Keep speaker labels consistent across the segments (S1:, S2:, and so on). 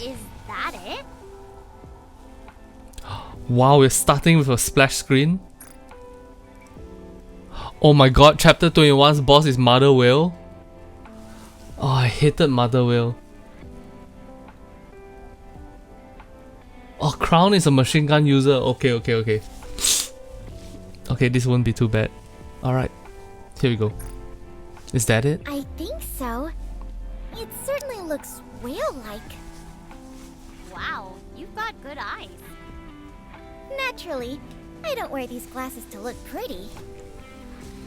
S1: Is that it?
S2: Wow, we're starting with a splash screen. Oh my god, chapter 21's boss is Mother Whale. Oh, I hated Mother Whale. Oh, Crown is a machine gun user. Okay. Okay, this won't be too bad. Alright, here we go. Is that it?
S1: I think so. It certainly looks whale-like. Wow, you've got good eyes. Naturally, I don't wear these glasses to look pretty.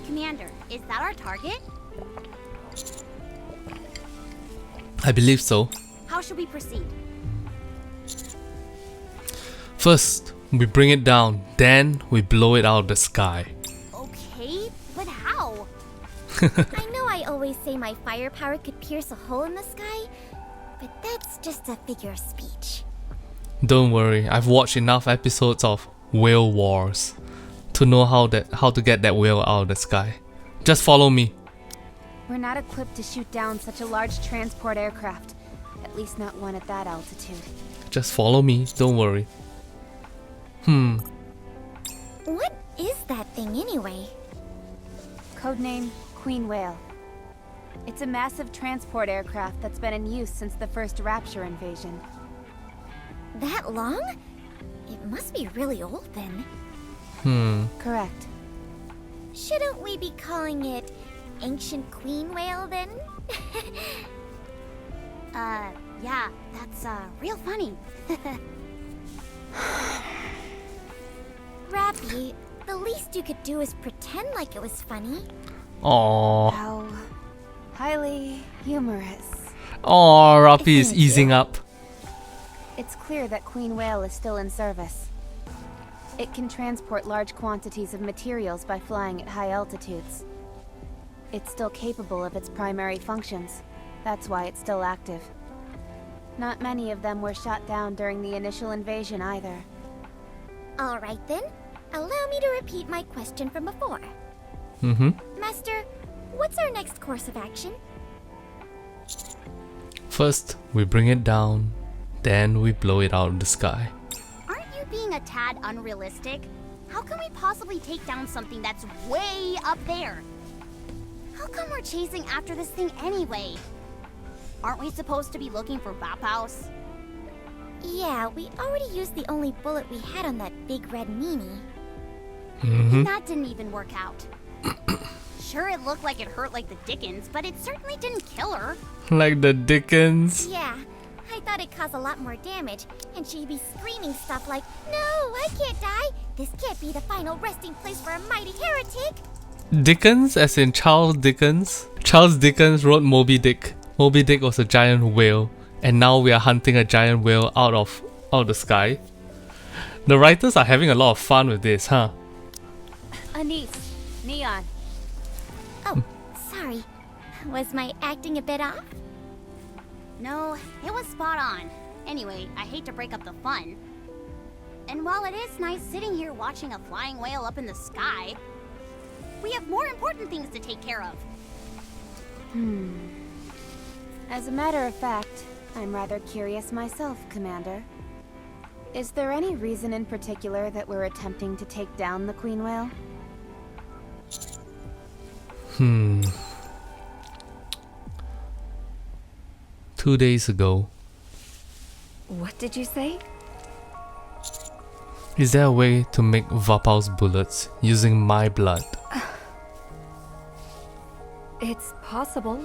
S1: Commander, is that our target?
S2: I believe so.
S1: How should we proceed?
S2: First, we bring it down, then we blow it out of the sky.
S1: Okay, but how? I know I always say my firepower could pierce a hole in the sky, but that's just a figure of speech.
S2: Don't worry, I've watched enough episodes of Whale Wars to know how to get that whale out of the sky. Just follow me.
S3: We're not equipped to shoot down such a large transport aircraft. At least not one at that altitude.
S2: Just follow me, don't worry.
S1: What is that thing anyway?
S3: Codename Queen Whale. It's a massive transport aircraft that's been in use since the first Rapture invasion.
S1: That long? It must be really old then.
S3: Correct.
S1: Shouldn't we be calling it Ancient Queen Whale then? Yeah, that's real funny. Rappy, the least you could do is pretend like it was funny.
S2: Aww.
S3: How highly humorous.
S2: Aww, Rafi is easing up.
S3: It's clear that Queen Whale is still in service. It can transport large quantities of materials by flying at high altitudes. It's still capable of its primary functions. That's why it's still active. Not many of them were shot down during the initial invasion either.
S1: Alright then, allow me to repeat my question from before. Master, what's our next course of action?
S2: First, we bring it down, then we blow it out of the sky.
S1: Aren't you being a tad unrealistic? How can we possibly take down something that's way up there? How come we're chasing after this thing anyway? Aren't we supposed to be looking for Raptures? Yeah, we already used the only bullet we had on that big red meanie. And that didn't even work out. Sure, it looked like it hurt like the Dickens, but it certainly didn't kill her.
S2: Like the Dickens?
S1: Yeah, I thought it caused a lot more damage, and she'd be screaming stuff like, "No, I can't die! This can't be the final resting place for a mighty heretic!"
S2: Dickens, as in Charles Dickens? Charles Dickens wrote Moby Dick. Moby Dick was a giant whale, and now we are hunting a giant whale out of the sky. The writers are having a lot of fun with this, huh?
S3: Anise, Neon.
S1: Oh, sorry. Was my acting a bit off?
S4: No, it was spot on. Anyway, I hate to break up the fun. And while it is nice sitting here watching a flying whale up in the sky, we have more important things to take care of.
S3: As a matter of fact, I'm rather curious myself, Commander. Is there any reason in particular that we're attempting to take down the Queen Whale?
S2: 2 days ago.
S5: What did you say?
S2: Is there a way to make Vapal's bullets using my blood?
S5: It's possible,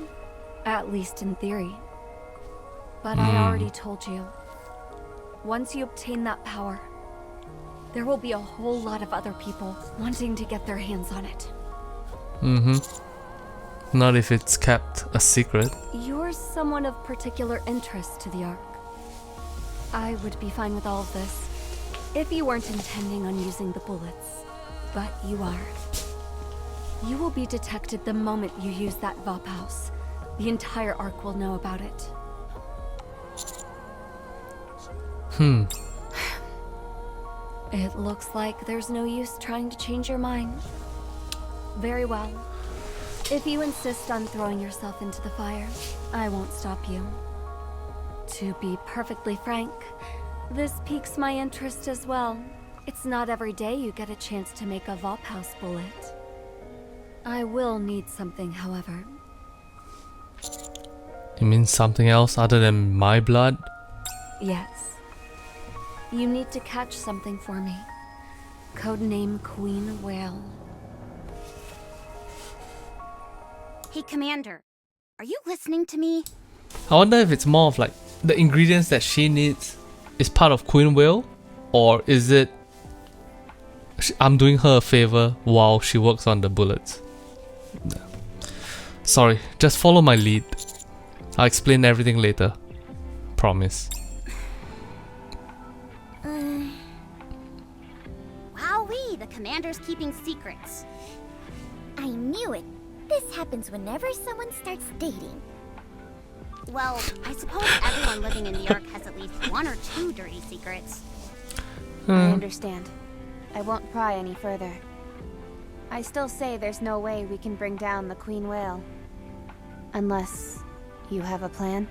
S5: at least in theory. But I already told you. Once you obtain that power, there will be a whole lot of other people wanting to get their hands on it.
S2: Not if it's kept a secret.
S5: You're someone of particular interest to the Ark. I would be fine with all of this, if you weren't intending on using the bullets. But you are. You will be detected the moment you use that Vaphouse. The entire Ark will know about it. It looks like there's no use trying to change your mind. Very well. If you insist on throwing yourself into the fire, I won't stop you. To be perfectly frank, this piques my interest as well. It's not every day you get a chance to make a Vophouse bullet. I will need something, however.
S2: You mean something else other than my blood?
S5: Yes. You need to catch something for me. Codename Queen Whale.
S1: Hey, Commander. Are you listening to me?
S2: I wonder if it's more of like the ingredients that she needs is part of Queen Whale, or is it I'm doing her a favor while she works on the bullets. Sorry, just follow my lead. I'll explain everything later. Promise.
S1: Wowee, the Commander's keeping secrets.
S4: I knew it. This happens whenever someone starts dating.
S1: Well, I suppose everyone living in New York has at least one or two dirty secrets.
S3: I understand. I won't pry any further. I still say there's no way we can bring down the Queen Whale. Unless you have a plan?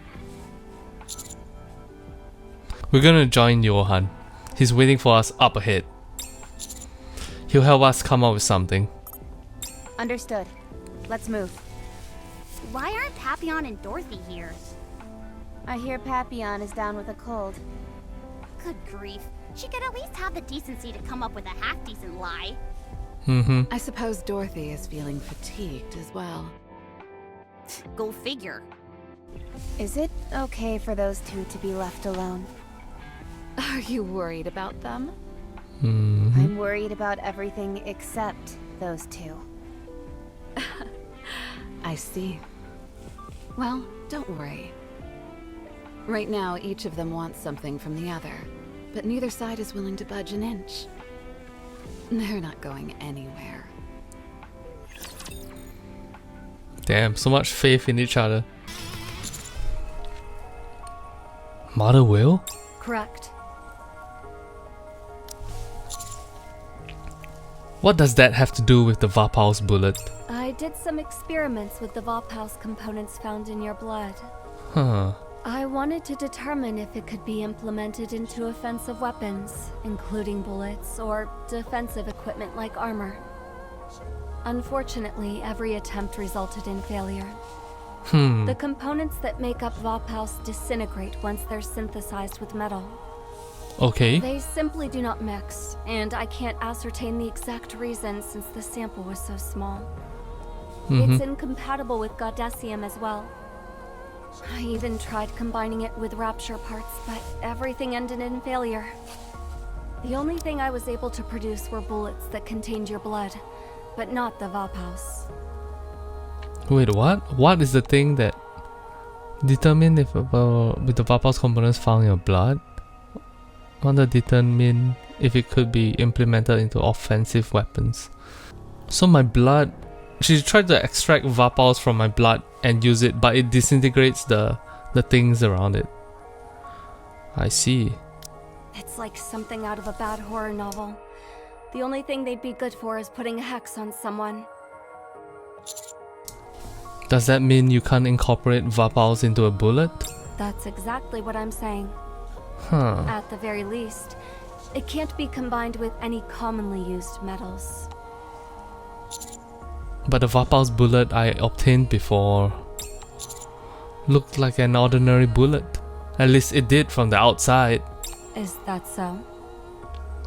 S2: We're gonna join Johan. He's waiting for us up ahead. He'll help us come up with something.
S3: Understood. Let's move.
S1: Why aren't Papillon and Dorothy here?
S3: I hear Papillon is down with a cold.
S1: Good grief. She could at least have the decency to come up with a half-decent lie.
S6: I suppose Dorothy is feeling fatigued as well.
S1: Go figure.
S3: Is it okay for those two to be left alone?
S6: Are you worried about them?
S3: I'm worried about everything except those two.
S6: I see. Well, don't worry. Right now, each of them wants something from the other, but neither side is willing to budge an inch. They're not going anywhere.
S2: Damn, so much faith in each other. Mother Whale?
S5: Correct.
S2: What does that have to do with the Vophouse bullet?
S5: I did some experiments with the Vophouse components found in your blood.
S2: Huh.
S5: I wanted to determine if it could be implemented into offensive weapons, including bullets or defensive equipment like armor. Unfortunately, every attempt resulted in failure. The components that make up Vophouse disintegrate once they're synthesized with metal.
S2: Okay.
S5: They simply do not mix, and I can't ascertain the exact reason since the sample was so small. It's incompatible with Gaudesium as well. I even tried combining it with Rapture parts, but everything ended in failure. The only thing I was able to produce were bullets that contained your blood, but not the Vophouse.
S2: Wait, what? What is the thing that determine if with the Vophouse components found in your blood? Want to determine if it could be implemented into offensive weapons. So my blood, she tried to extract Vophouse from my blood and use it, but it disintegrates the things around it. I see.
S5: It's like something out of a bad horror novel. The only thing they'd be good for is putting a hex on someone.
S2: Does that mean you can't incorporate Vophouse into a bullet?
S5: That's exactly what I'm saying.
S2: Huh.
S5: At the very least, it can't be combined with any commonly used metals.
S2: But the Vophouse bullet I obtained before looked like an ordinary bullet. At least it did from the outside.
S5: Is that so?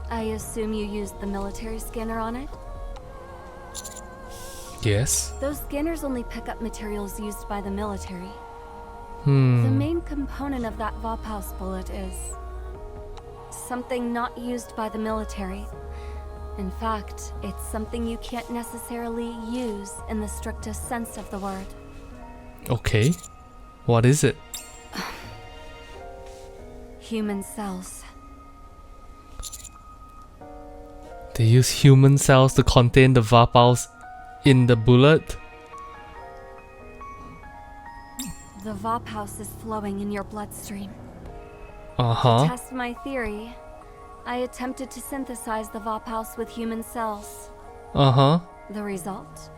S5: I assume you used the military scanner on it?
S2: Yes.
S5: Those scanners only pick up materials used by the military. The
S2: Hmm.
S5: main component of that Vophouse bullet is something not used by the military. In fact, it's something you can't necessarily use in the strictest sense of the word.
S2: Okay. What is it?
S5: Human cells.
S2: They use human cells to contain the Vophouse in the bullet?
S5: The Vophouse is flowing in your bloodstream.
S2: Uh-huh.
S5: To test my theory, I attempted to synthesize the Vophouse with human cells.
S2: Uh-huh.
S5: The result?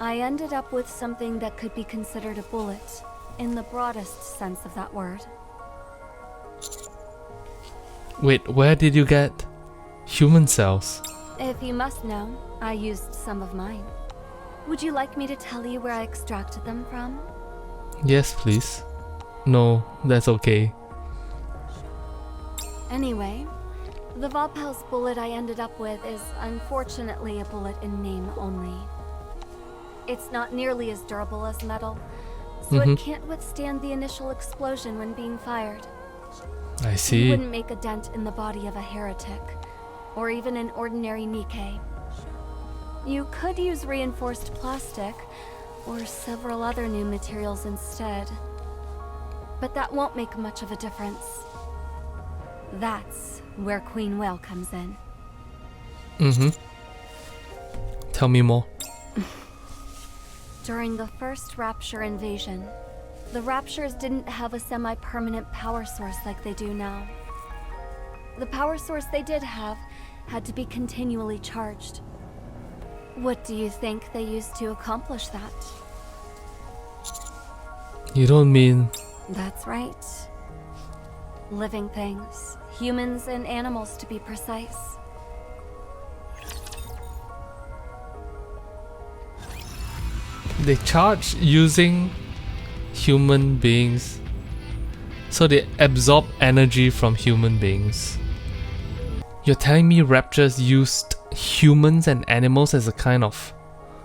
S5: I ended up with something that could be considered a bullet, in the broadest sense of that word.
S2: Wait, where did you get human cells?
S5: If you must know, I used some of mine. Would you like me to tell you where I extracted them from?
S2: Yes, please. No, that's okay.
S5: Anyway, the Vopal's bullet I ended up with is unfortunately a bullet in name only. It's not nearly as durable as metal, so it can't withstand the initial explosion when being fired.
S2: I
S5: It
S2: see.
S5: wouldn't make a dent in the body of a heretic, or even an ordinary Nikke. You could use reinforced plastic, or several other new materials instead. But that won't make much of a difference. That's where Queen Whale comes in.
S2: Tell me more.
S5: During the first Rapture invasion, the Raptures didn't have a semi-permanent power source like they do now. The power source they did have had to be continually charged. What do you think they used to accomplish that?
S2: You don't mean...
S5: That's right. Living things. Humans and animals, to be precise.
S2: They charge using human beings. So they absorb energy from human beings. You're telling me Raptures used humans and animals as a kind of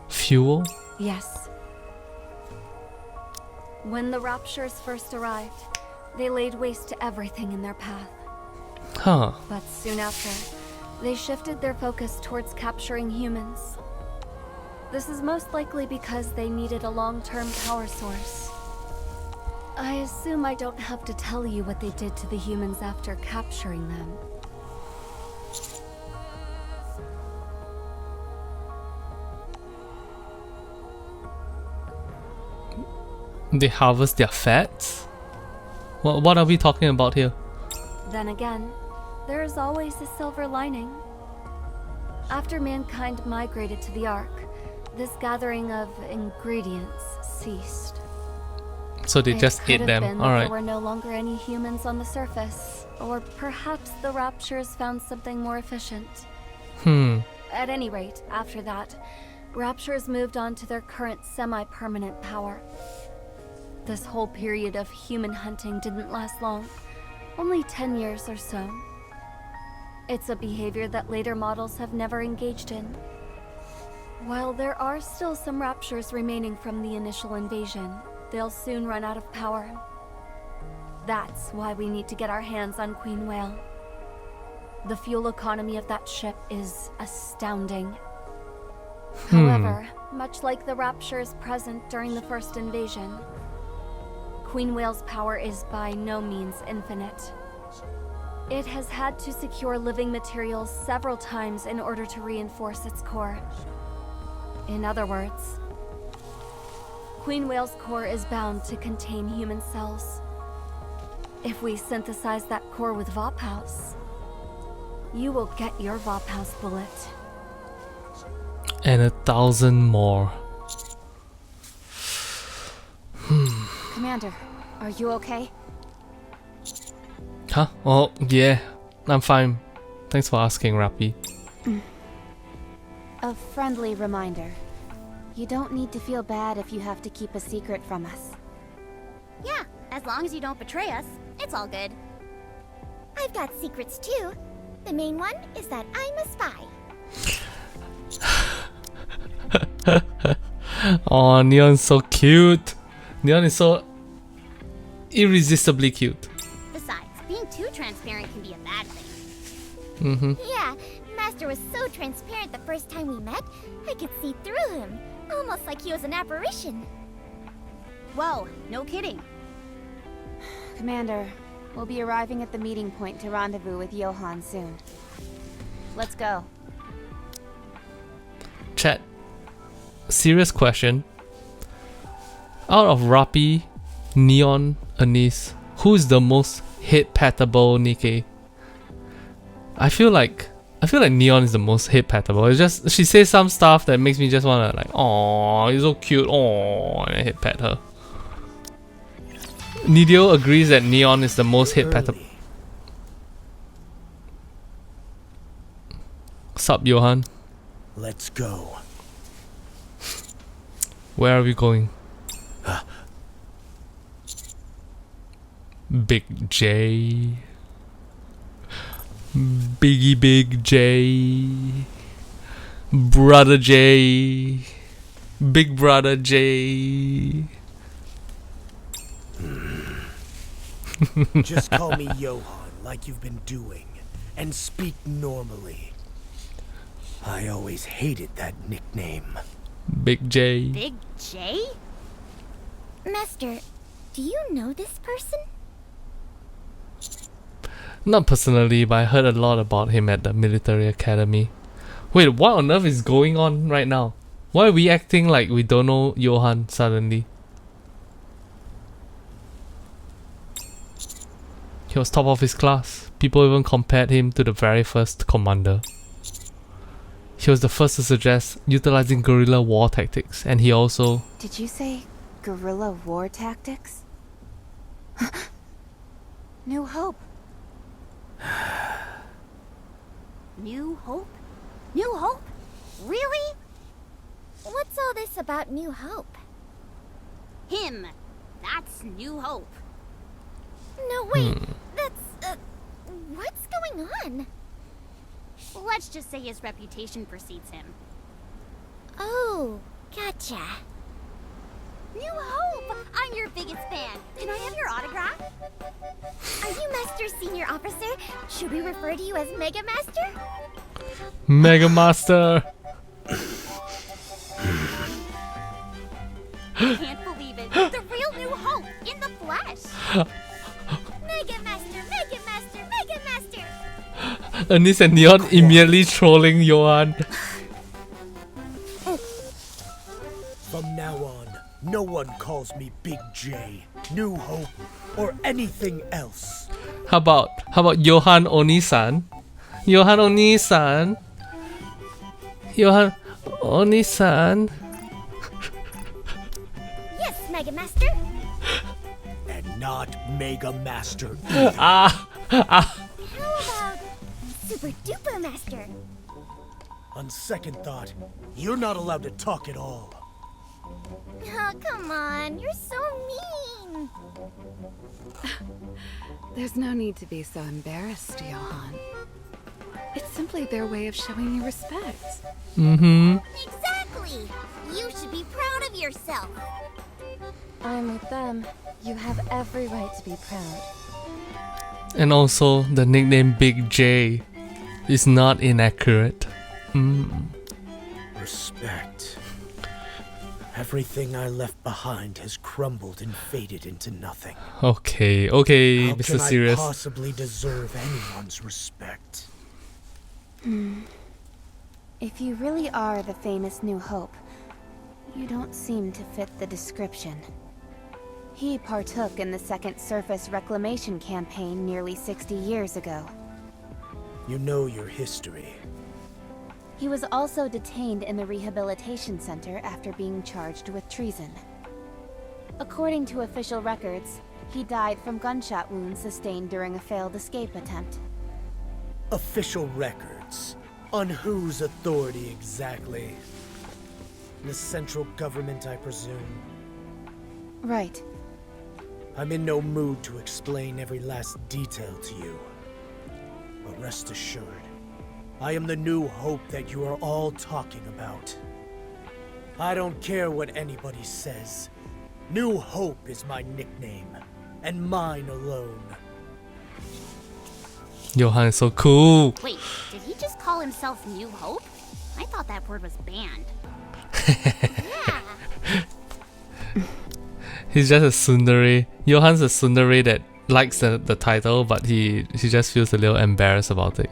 S2: fuel?
S5: Yes. When the Raptures first arrived, they laid waste to everything in their path.
S2: Huh.
S5: But soon after, they shifted their focus towards capturing humans. This is most likely because they needed a long-term power source. I assume I don't have to tell you what they did to the humans after capturing them.
S2: They harvest their fats? What are we talking about here?
S5: Then again, there is always a silver lining. After mankind migrated to the Ark, this gathering of ingredients ceased.
S2: So they just
S5: It
S2: ate
S5: could have
S2: them.
S5: been that
S2: Alright.
S5: there were no longer any humans on the surface, or perhaps the Raptures found something more efficient. At any rate, after that, Raptures moved on to their current semi-permanent power. This whole period of human hunting didn't last long, only 10 years or so. It's a behavior that later models have never engaged in. While there are still some Raptures remaining from the initial invasion, they'll soon run out of power. That's why we need to get our hands on Queen Whale. The fuel economy of that ship is astounding. However, much like the Raptures present during the first invasion, Queen Whale's power is by no means infinite. It has had to secure living materials several times in order to reinforce its core. In other words, Queen Whale's core is bound to contain human cells. If we synthesize that core with Vophouse, you will get your Vophouse bullet.
S2: And 1,000 more.
S3: Commander, are you okay?
S2: Huh? Oh, yeah. I'm fine. Thanks for asking, Rappy.
S3: A friendly reminder. You don't need to feel bad if you have to keep a secret from us.
S4: Yeah, as long as you don't betray us, it's all good. I've got secrets too. The main one is that I'm a spy.
S2: Oh, Neon's so cute. Neon is so irresistibly cute.
S4: Besides, being too transparent can be a bad thing. Yeah, Master was so transparent the first time we met, I could see through him. Almost like he was an apparition. Whoa, no kidding.
S3: Commander, we'll be arriving at the meeting point to rendezvous with Johan soon. Let's go.
S2: Chat. Serious question. Out of Rappy, Neon, Anise, who is the most hit-patable Nikke? I feel like Neon is the most hit-patable. It's just she says some stuff that makes me just wanna like, oh, you're so cute, oh, and I hit-pat her. Nidio agrees that Neon is the most hit-patable. Sup, Johan?
S7: Let's go.
S2: Where are we going? Big J. Biggie Big J. Brother J. Big Brother J.
S7: Just call me Johan like you've been doing, and speak normally. I always hated that nickname.
S2: Big J.
S1: Big J? Master, do you know this person?
S2: Not personally, but I heard a lot about him at the military academy. Wait, what on earth is going on right now? Why are we acting like we don't know Johan suddenly? He was top of his class. People even compared him to the very first commander. He was the first to suggest utilizing guerrilla war tactics, and he also...
S3: Did you say guerrilla war tactics? New Hope.
S1: New Hope? New Hope? Really? What's all this about New Hope? Him. That's New Hope. No, wait. That's, what's going on? Let's just say his reputation precedes him. Oh, gotcha. New Hope! I'm your biggest fan. Can I have your autograph? Are you Master Senior Officer? Should we refer to you as Mega Master?
S2: Mega Master!
S1: Can't believe it. The real New Hope in the flesh. Mega Master, Mega Master, Mega Master.
S2: Ernest and Neon immediately trolling Johan.
S7: From now on, no one calls me Big J, New Hope, or anything else.
S2: How about Johan Oni-san? Johan Oni-san? Johan Oni-san?
S1: Yes, Mega Master.
S7: And not Mega Master.
S2: Ah!
S1: How about Super Duper Master?
S7: On second thought, you're not allowed to talk at all.
S1: Oh, come on. You're so mean.
S6: There's no need to be so embarrassed, Johan. It's simply their way of showing you respect.
S2: Mm-hmm.
S1: Exactly. You should be proud of yourself.
S3: I'm with them. You have every right to be proud.
S2: And also, the nickname Big J is not inaccurate.
S7: Respect. Everything I left behind has crumbled and faded into nothing.
S2: Okay,
S7: How
S2: Mr.
S7: can I
S2: Serious.
S7: possibly deserve anyone's respect?
S3: If you really are the famous New Hope, you don't seem to fit the description. He partook in the Second Surface Reclamation Campaign nearly 60 years ago.
S7: You know your history.
S3: He was also detained in the Rehabilitation Center after being charged with treason. According to official records, he died from gunshot wounds sustained during a failed escape attempt.
S7: Official records? On whose authority exactly? The central government, I presume.
S3: Right.
S7: I'm in no mood to explain every last detail to you. But rest assured, I am the New Hope that you are all talking about. I don't care what anybody says. New Hope is my nickname, and mine alone.
S2: Johan is so cool.
S1: Wait, did he just call himself New Hope? I thought that word was banned. Yeah.
S2: He's just a tsundere. Johan's a tsundere that likes the title, but he just feels a little embarrassed about it.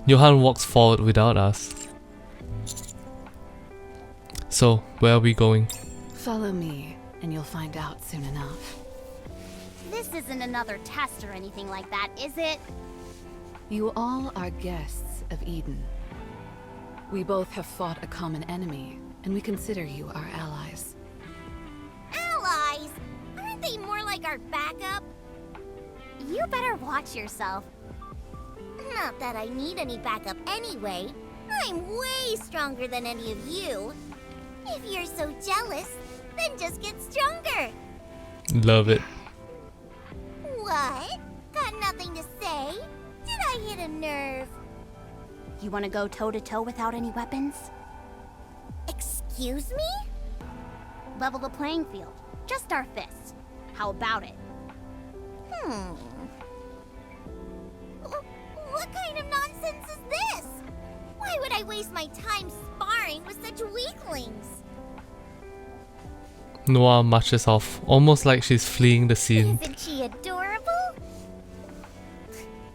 S2: Johan walks forward without us. So, where are we going?
S6: Follow me, and you'll find out soon enough.
S1: This isn't another test or anything like that, is it?
S6: You all are guests of Eden. We both have fought a common enemy, and we consider you our allies.
S1: Allies? Aren't they more like our backup? You better watch yourself. Not that I need any backup anyway.
S4: I'm way stronger than any of you. If you're so jealous, then just get stronger.
S2: Love it.
S4: What? Got nothing to say? Did I hit a nerve?
S1: You want to go toe-to-toe without any weapons?
S4: Excuse me?
S1: Level the playing field. Just our fists. How about it?
S4: What kind of nonsense is this? Why would I waste my time sparring with such weaklings?
S2: Noah marches off, almost like she's fleeing the scene.
S4: Isn't she adorable?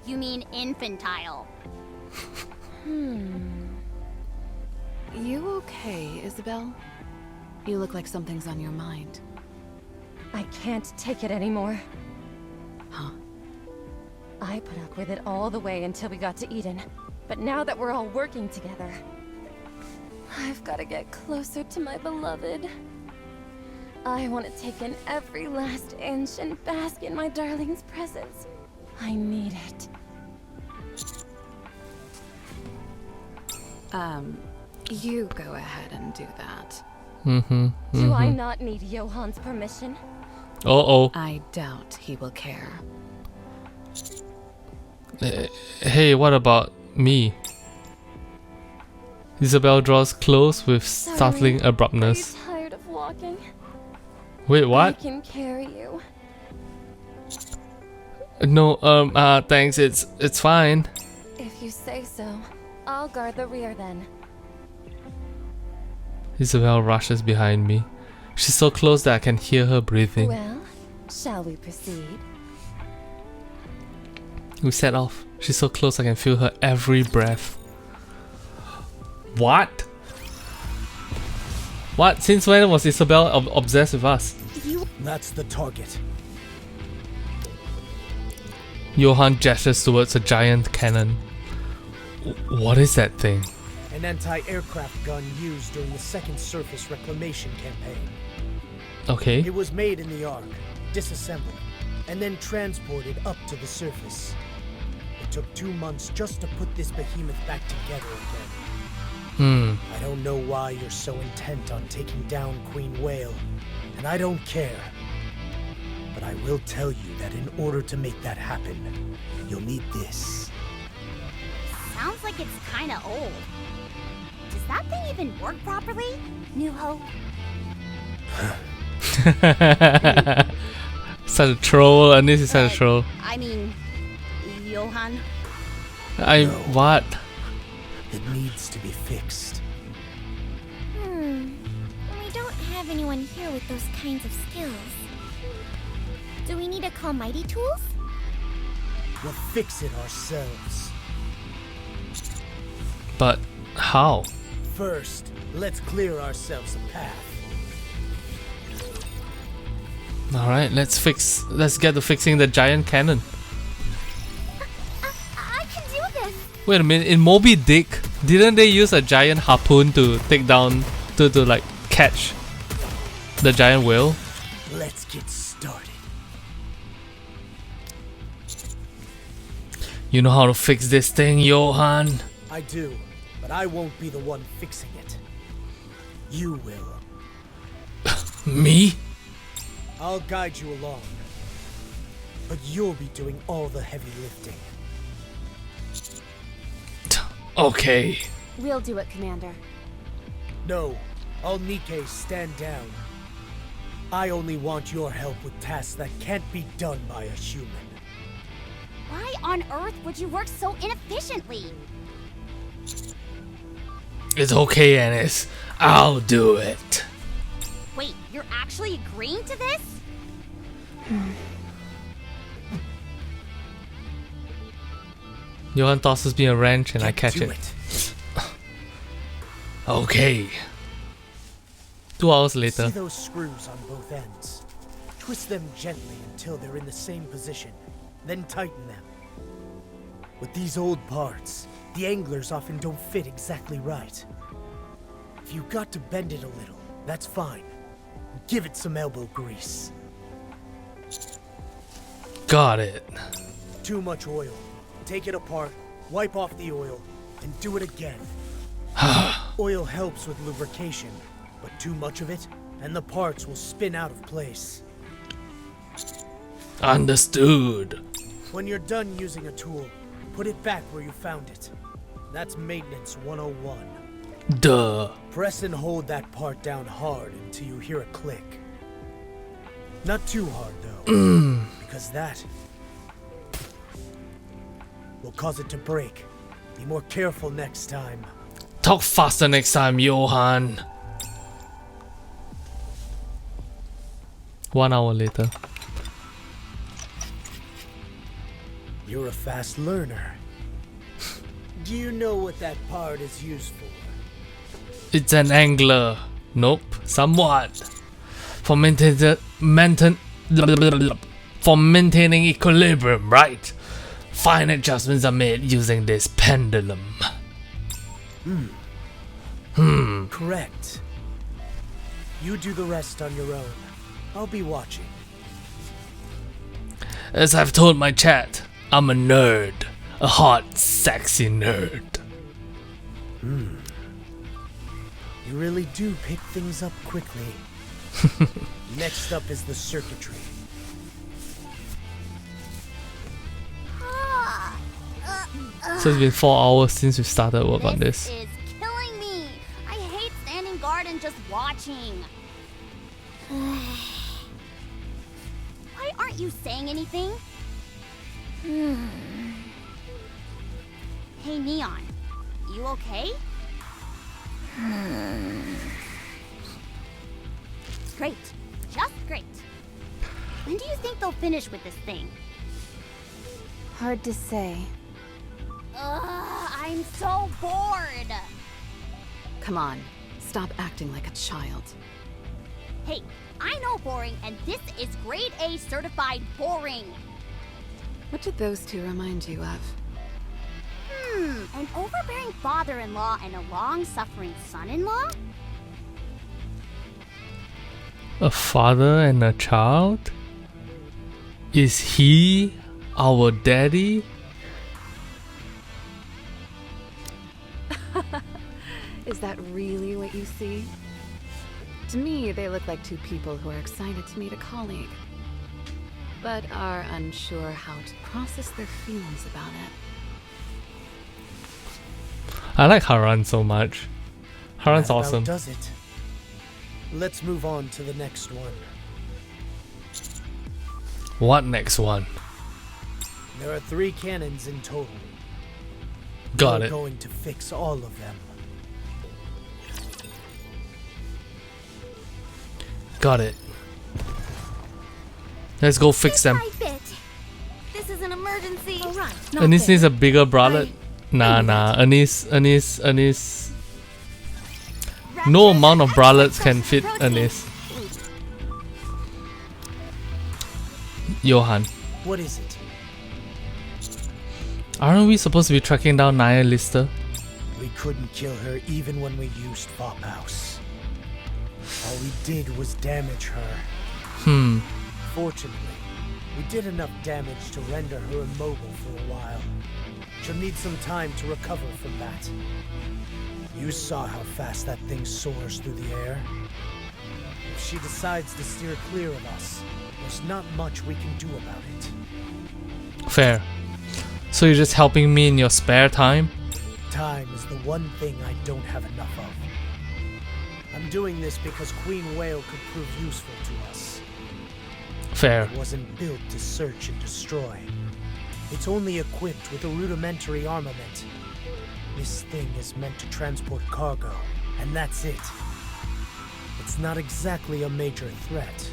S1: You mean infantile.
S6: You okay, Isabel? You look like something's on your mind.
S5: I can't take it anymore.
S6: Huh?
S5: I put up with it all the way until we got to Eden. But now that we're all working together, I've got to get closer to my beloved. I want to take in every last inch and bask in my darling's presence. I need it.
S6: You go ahead and do that.
S5: Do I not need Johan's permission?
S2: Uh-oh.
S6: I doubt he will care.
S2: Hey, what about me? Isabel draws close with startling abruptness.
S5: Are you tired of walking?
S2: Wait,
S5: I
S2: what?
S5: can carry you.
S2: No, thanks, it's fine.
S5: If you say so, I'll guard the rear then.
S2: Isabel rushes behind me. She's so close that I can hear her breathing.
S5: Well, shall we proceed?
S2: We set off. She's so close I can feel her every breath. What? What? Since when was Isabel obsessed with us?
S7: That's the target.
S2: Johan gestures towards a giant cannon. What is that thing?
S7: An anti-aircraft gun used during the second surface reclamation campaign.
S2: Okay.
S7: It was made in the Ark, disassembled, and then transported up to the surface. It took 2 months just to put this behemoth back together again. I don't know why you're so intent on taking down Queen Whale, and I don't care. But I will tell you that in order to make that happen, you'll need this.
S1: Sounds like it's kinda old. Does that thing even work properly? New Hope?
S2: Such a troll, and this is such a troll.
S1: I mean, Johan?
S2: What?
S7: It needs to be fixed.
S4: We don't have anyone here with those kinds of skills. Do we need to call Mighty Tools?
S7: We'll fix it ourselves.
S2: But how?
S7: First, let's clear ourselves a path.
S2: Alright, let's get to fixing the giant cannon.
S4: I can do this.
S2: Wait a minute, in Moby Dick, didn't they use a giant harpoon to take down, to like catch the giant whale?
S7: Let's get started.
S2: You know how to fix this thing, Johan?
S7: I do, but I won't be the one fixing it. You will.
S2: Me?
S7: I'll guide you along. But you'll be doing all the heavy lifting.
S2: Okay.
S3: We'll do it, Commander.
S7: No, all Nikkes stand down. I only want your help with tasks that can't be done by a human.
S1: Why on earth would you work so inefficiently?
S2: It's okay, Ennis. I'll do it.
S1: Wait, you're actually agreeing to this?
S2: Johan tosses me a wrench and I catch
S7: Do
S2: it. Okay. 2 hours later.
S7: See those screws on both ends? Twist them gently until they're in the same position, then tighten them. With these old parts, the anglers often don't fit exactly right. If you got to bend it a little, that's fine. Give it some elbow grease.
S2: Got it.
S7: Too much oil. Take it apart, wipe off the oil, and do it again. Oil helps with lubrication, but too much of it, and the parts will spin out of place.
S2: Understood.
S7: When you're done using a tool, put it back where you found it. That's maintenance 101.
S2: Duh.
S7: Press and hold that part down hard until you hear a click. Not too hard though, because that will cause it to break. Be more careful next time.
S2: Talk faster next time, Johan. 1 hour later.
S7: You're a fast learner. Do you know what that part is used for?
S2: It's an angler. Nope. Somewhat. For maintaining equilibrium, right? Fine adjustments are made using this pendulum.
S7: Correct. You do the rest on your own. I'll be watching.
S2: As I've told my chat, I'm a nerd. A hot, sexy nerd.
S7: You really do pick things up quickly. Next up is the circuitry.
S2: So it's been 4 hours since we started work on this.
S1: This is killing me. I hate standing guard and just watching. Why aren't you saying anything? Hey, Neon. You okay? Great. Just great. When do you think they'll finish with this thing?
S3: Hard to say.
S1: I'm so bored.
S6: Come on, stop acting like a child.
S1: Hey, I know boring, and this is grade A certified boring.
S6: What did those two remind you of?
S1: An overbearing father-in-law and a long-suffering son-in-law?
S2: A father and a child? Is he our daddy?
S6: Is that really what you see? To me, they look like two people who are excited to meet a colleague, but are unsure how to process their feelings about it.
S2: I like Haran so much. Haran's
S7: That about
S2: awesome.
S7: does it. Let's move on to the next one.
S2: What next one?
S7: There are 3 cannons in total.
S2: Got
S7: We're
S2: it.
S7: going to fix all of them.
S2: Got it. Let's go fix them.
S5: This is an emergency.
S1: All right.
S2: Anis needs a bigger bralette. Nah. Anis. No amount of bralettes can fit Anis. Johan.
S7: What is it?
S2: Aren't we supposed to be tracking down Naya Lister?
S7: We couldn't kill her even when we used Fop House. All we did was damage her. Fortunately, we did enough damage to render her immobile for a while. She'll need some time to recover from that. You saw how fast that thing soars through the air. If she decides to steer clear of us, there's not much we can do about it.
S2: Fair. So you're just helping me in your spare time?
S7: Time is the one thing I don't have enough of. I'm doing this because Queen Whale could prove useful to us.
S2: Fair.
S7: It wasn't built to search and destroy. It's only equipped with a rudimentary armament. This thing is meant to transport cargo, and that's it. It's not exactly a major threat.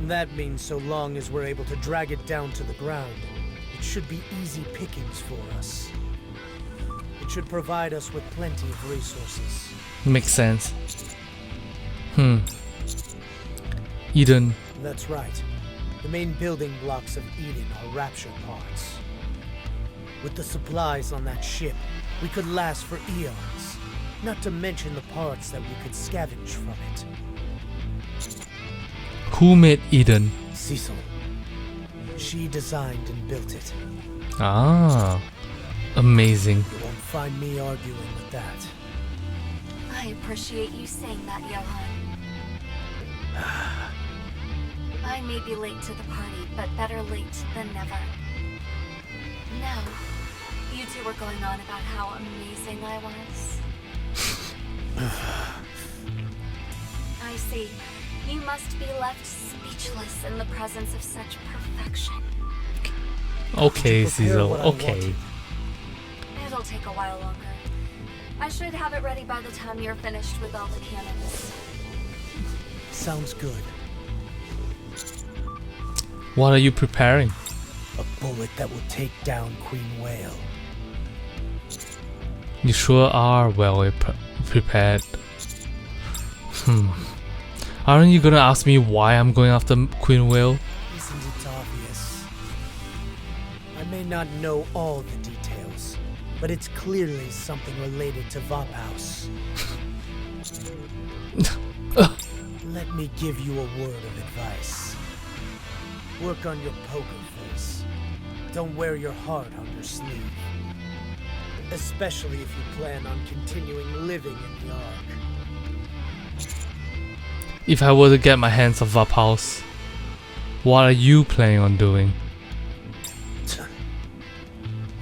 S7: That means so long as we're able to drag it down to the ground, it should be easy pickings for us. It should provide us with plenty of resources.
S2: Makes sense. Eden.
S7: That's right. The main building blocks of Eden are Rapture parts. With the supplies on that ship, we could last for eons. Not to mention the parts that we could scavenge from it.
S2: Who made Eden?
S7: Cecil. She designed and built it.
S2: Ah. Amazing.
S7: You won't find me arguing with that.
S5: I appreciate you saying that, Johan. I may be late to the party, but better late than never. Now, you two were going on about how amazing I was. I see. You must be left speechless in the presence of such perfection.
S2: Okay,
S7: Prepare
S2: Cecil.
S7: what I
S2: Okay.
S7: wanted.
S5: It'll take a while longer. I should have it ready by the time you're finished with all the cannons.
S7: Sounds good.
S2: What are you preparing?
S7: A bullet that will take down Queen Whale.
S2: You sure are well prepared. Aren't you gonna ask me why I'm going after Queen Whale?
S7: Isn't it obvious? I may not know all the details, but it's clearly something related to Vophouse. Let me give you a word of advice. Work on your poker face. Don't wear your heart on your sleeve. Especially if you plan on continuing living in the Ark.
S2: If I were to get my hands on Vophouse, what are you planning on doing?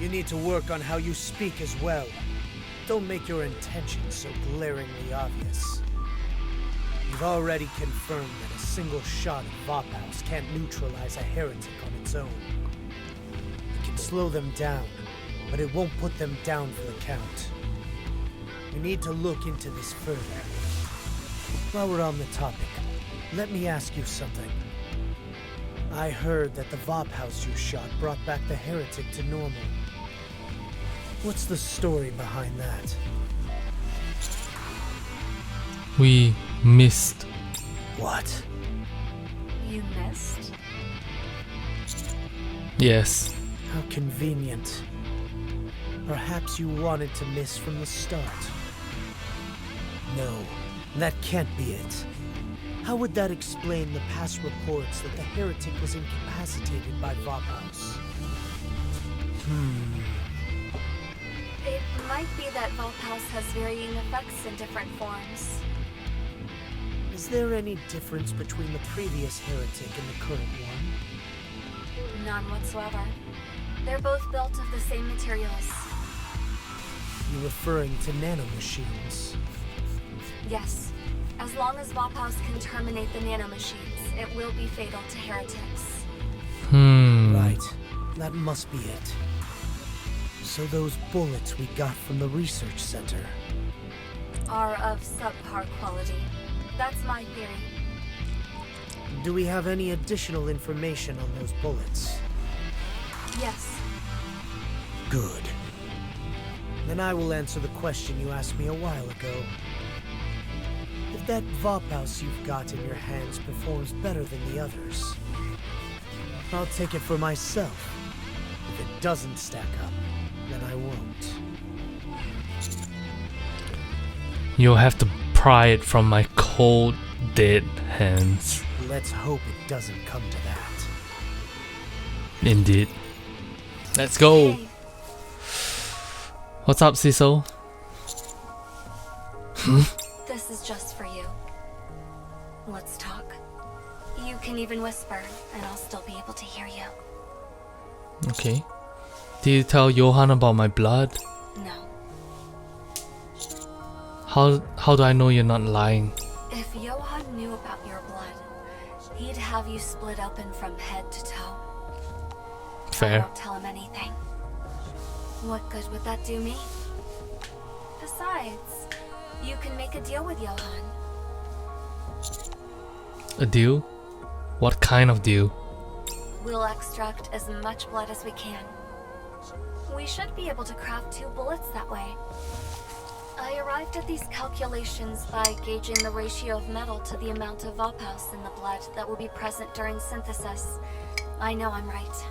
S7: You need to work on how you speak as well. Don't make your intentions so glaringly obvious. You've already confirmed that a single shot of Vophouse can't neutralize a heretic on its own. It can slow them down, but it won't put them down for the count. We need to look into this further. While we're on the topic, let me ask you something. I heard that the Vophouse you shot brought back the heretic to normal. What's the story behind that?
S2: We missed.
S7: What?
S5: You missed?
S2: Yes.
S7: How convenient. Perhaps you wanted to miss from the start. No, that can't be it. How would that explain the past reports that the heretic was incapacitated by Vophouse?
S5: It might be that Vophouse has varying effects in different forms.
S7: Is there any difference between the previous heretic and the current one?
S5: None whatsoever. They're both built of the same materials.
S7: You referring to nanomachines?
S5: Yes. As long as Vophouse can terminate the nanomachines, it will be fatal to heretics.
S7: Right. That must be it. So those bullets we got from the research center
S5: Are of subpar quality. That's my theory.
S7: Do we have any additional information on those bullets?
S5: Yes.
S7: Good. Then I will answer the question you asked me a while ago. If that Vophouse you've got in your hands performs better than the others, I'll take it for myself. If it doesn't stack up, then I won't.
S2: You'll have to pry it from my cold, dead hands.
S7: Let's hope it doesn't come to that.
S2: Indeed. Let's go.
S5: Hey,
S2: What's up, Cecil?
S5: this is just for you. Let's talk. You can even whisper, and I'll still be able to hear you.
S2: Okay. Did you tell Johan about my blood?
S5: No.
S2: How do I know you're not lying?
S5: If Johan knew about your blood, he'd have you split open from head to toe. I
S2: Fair.
S5: won't tell him anything. What good would that do me? Besides, you can make a deal with Johan.
S2: A deal? What kind of deal?
S5: We'll extract as much blood as we can. We should be able to craft 2 bullets that way. I arrived at these calculations by gauging the ratio of metal to the amount of Vophouse in the blood that will be present during synthesis. I know I'm right.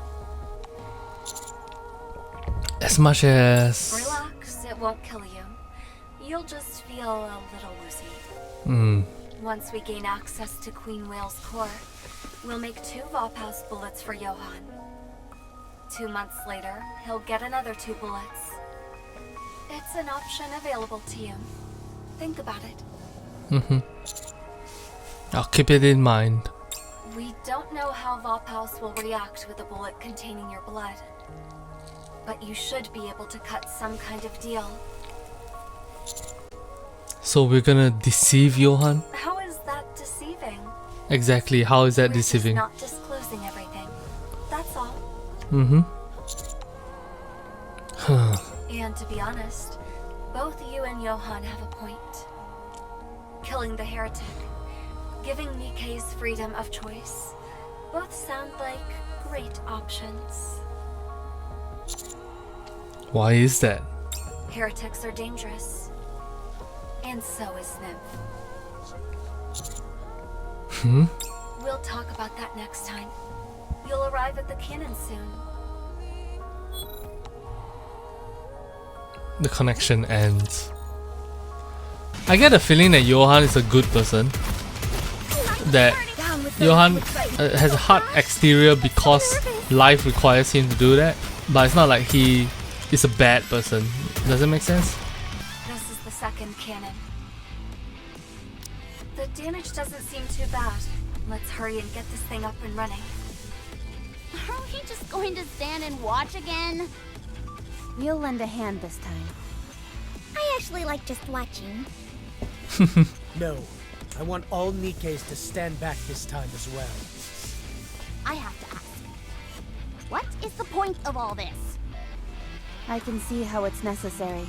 S2: As much as...
S5: Relax, it won't kill you. You'll just feel a little woozy. Once we gain access to Queen Whale's core, we'll make 2 Vophouse bullets for Johan. 2 months later, he'll get another 2 bullets. It's an option available to you. Think about it.
S2: I'll keep it in mind.
S5: We don't know how Valpaus will react with a bullet containing your blood. But you should be able to cut some kind of deal.
S2: So we're gonna deceive Johan?
S5: How is that deceiving?
S2: Exactly, how is that
S5: We're just
S2: deceiving?
S5: not disclosing everything. That's all. And to be honest, both you and Johan have a point. Killing the heretic, giving Nikkes freedom of choice, both sound like great options.
S2: Why is that?
S5: Heretics are dangerous. And so is Nymph. We'll talk about that next time. You'll arrive at the cannon soon.
S2: The connection ends. I get a feeling that Johan is a good person. That Johan has a hard exterior because life requires him to do that. But it's not like he is a bad person. Does it make sense?
S5: This is the second cannon. The damage doesn't seem too bad. Let's hurry and get this thing up and running.
S1: Are we just going to stand and watch again?
S3: We'll lend a hand this time.
S4: I actually like just watching.
S7: No, I want all Nikkes to stand back this time as well.
S1: I have to ask. What is the point of all this?
S3: I can see how it's necessary.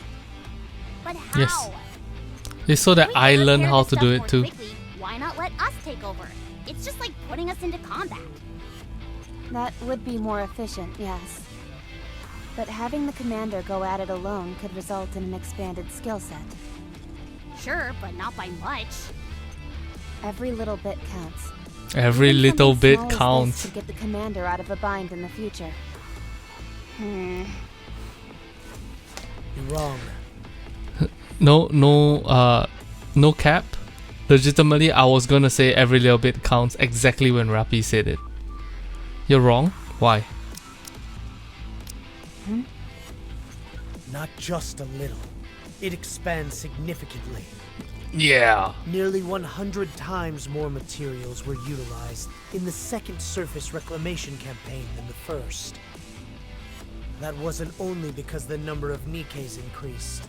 S1: But how?
S2: Yes. It's so that
S1: If we
S2: I
S1: can
S2: learn
S1: repair
S2: how
S1: this
S2: to do
S1: stuff
S2: it
S1: more
S2: too.
S1: quickly, why not let us take over? It's just like putting us into combat.
S3: That would be more efficient, yes. But having the commander go at it alone could result in an expanded skill set.
S1: Sure, but not by much.
S3: Every little bit counts.
S2: Every
S3: Even
S2: little
S3: something
S2: bit
S3: small as this
S2: counts.
S3: could get the commander out of a bind in the future.
S7: You're wrong.
S2: No cap. Legitimately, I was gonna say every little bit counts exactly when Rappi said it. You're wrong? Why?
S7: Not just a little. It expands significantly.
S2: Yeah.
S7: Nearly 100 times more materials were utilized in the second surface reclamation campaign than the first. That wasn't only because the number of Nikkes increased.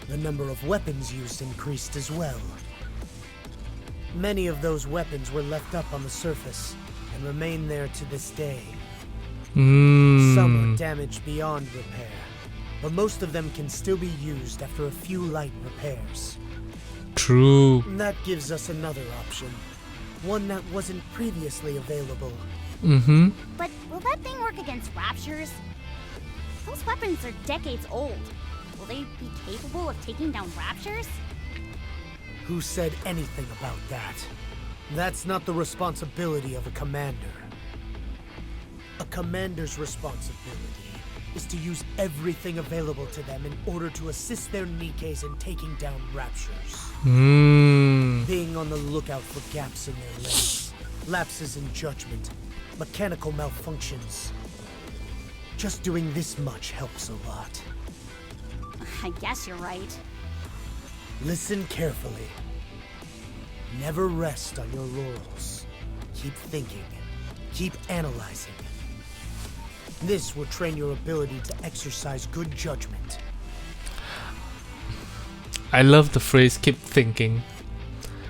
S7: The number of weapons used increased as well. Many of those weapons were left up on the surface and remain there to this day. Some are damaged beyond repair, but most of them can still be used after a few light repairs.
S2: True.
S7: That gives us another option, one that wasn't previously available.
S1: But will that thing work against Raptures? Those weapons are decades old. Will they be capable of taking down Raptures?
S7: Who said anything about that? That's not the responsibility of a commander. A commander's responsibility is to use everything available to them in order to assist their Nikkes in taking down Raptures. Being on the lookout for gaps in their lanes, lapses in judgment, mechanical malfunctions. Just doing this much helps a lot.
S1: I guess you're right.
S7: Listen carefully. Never rest on your laurels. Keep thinking. Keep analyzing. This will train your ability to exercise good judgment.
S2: I love the phrase keep thinking.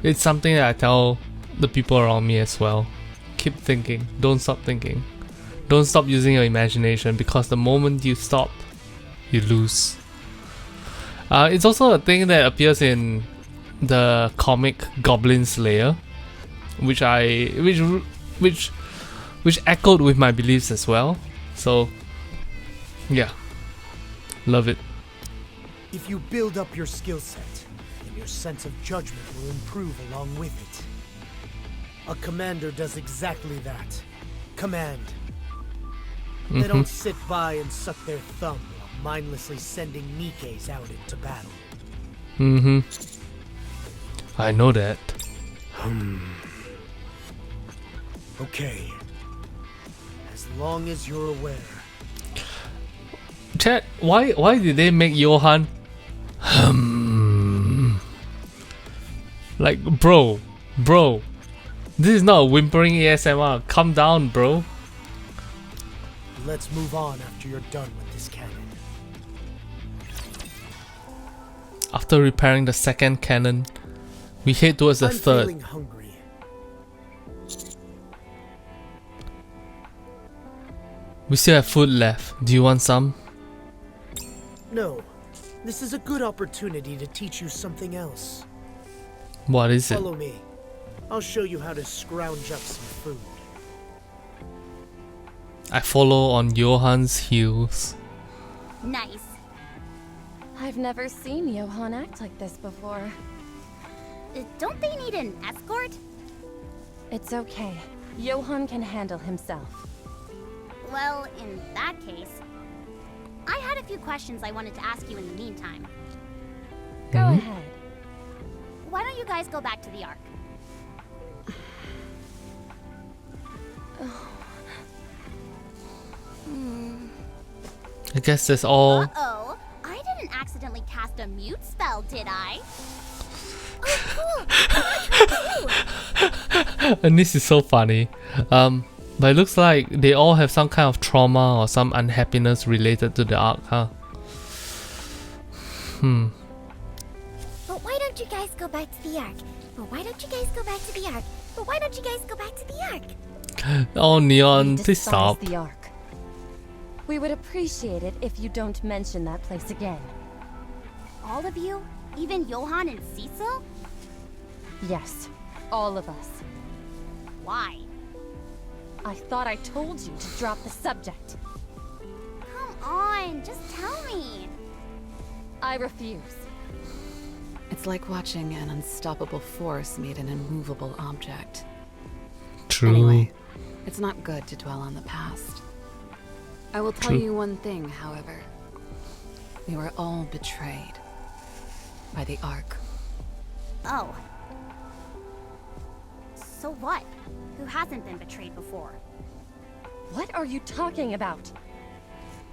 S2: It's something that I tell the people around me as well. Keep thinking. Don't stop thinking. Don't stop using your imagination, because the moment you stop, you lose. It's also a thing that appears in the comic Goblin Slayer, which echoed with my beliefs as well. So, yeah, love it.
S7: If you build up your skill set, then your sense of judgment will improve along with it. A commander does exactly that. Command. They don't sit by and suck their thumb while mindlessly sending Nikkes out into battle.
S2: I know that.
S7: Okay. As long as you're aware.
S2: Chat, why did they make Johan like bro, this is not a whimpering ASMR. Calm down, bro.
S7: Let's move on after you're done with this cannon.
S2: After repairing the second cannon, we head towards the
S7: I'm
S2: third.
S7: feeling hungry.
S2: We still have food left. Do you want some?
S7: No, this is a good opportunity to teach you something else.
S2: What is it?
S7: Follow me. I'll show you how to scrounge up some food.
S2: I follow on Johan's heels.
S1: Nice.
S5: I've never seen Johan act like this before.
S1: Don't they need an escort?
S5: It's okay. Johan can handle himself.
S1: Well, in that case, I had a few questions I wanted to ask you in the meantime.
S5: Go ahead.
S1: Why don't you guys go back to the Ark?
S2: I guess that's all.
S1: Uh-oh. I didn't accidentally cast a mute spell, did I? Oh, cool.
S2: And this is so funny. But it looks like they all have some kind of trauma or some unhappiness related to the Ark, huh?
S4: But why don't you guys go back to the Ark? But why don't you guys go back to the Ark? But why don't you guys go back to the Ark?
S2: Oh, Neon,
S5: We
S2: please
S5: despise
S2: stop.
S5: the Ark. We would appreciate it if you don't mention that place again.
S1: All of you? Even Johan and Cecil?
S5: Yes, all of us.
S1: Why?
S5: I thought I told you to drop the subject.
S1: Come on, just tell me.
S5: I refuse.
S6: It's like watching an unstoppable force meet an immovable object.
S2: True.
S6: Anyway, it's not good to dwell on the past. I will tell
S2: True.
S6: you one thing, however. We were all betrayed by the Ark.
S1: Oh. So what? Who hasn't been betrayed before?
S5: What are you talking about?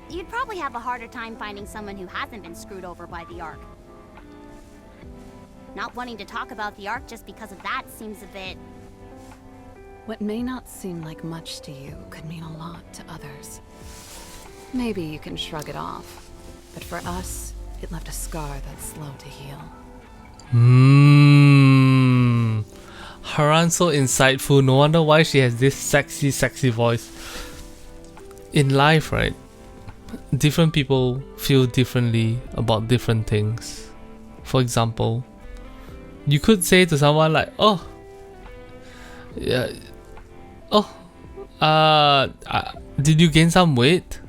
S1: You'd probably have a harder time finding someone who hasn't been screwed over by the Ark. Not wanting to talk about the Ark just because of that seems a bit...
S6: What may not seem like much to you could mean a lot to others. Maybe you can shrug it off, but for us, it left a scar that's slow to heal.
S2: Haran's so insightful. No wonder why she has this sexy voice. In life, right? Different people feel differently about different things. For example, you could say to someone like, "Oh, yeah, did you gain some weight?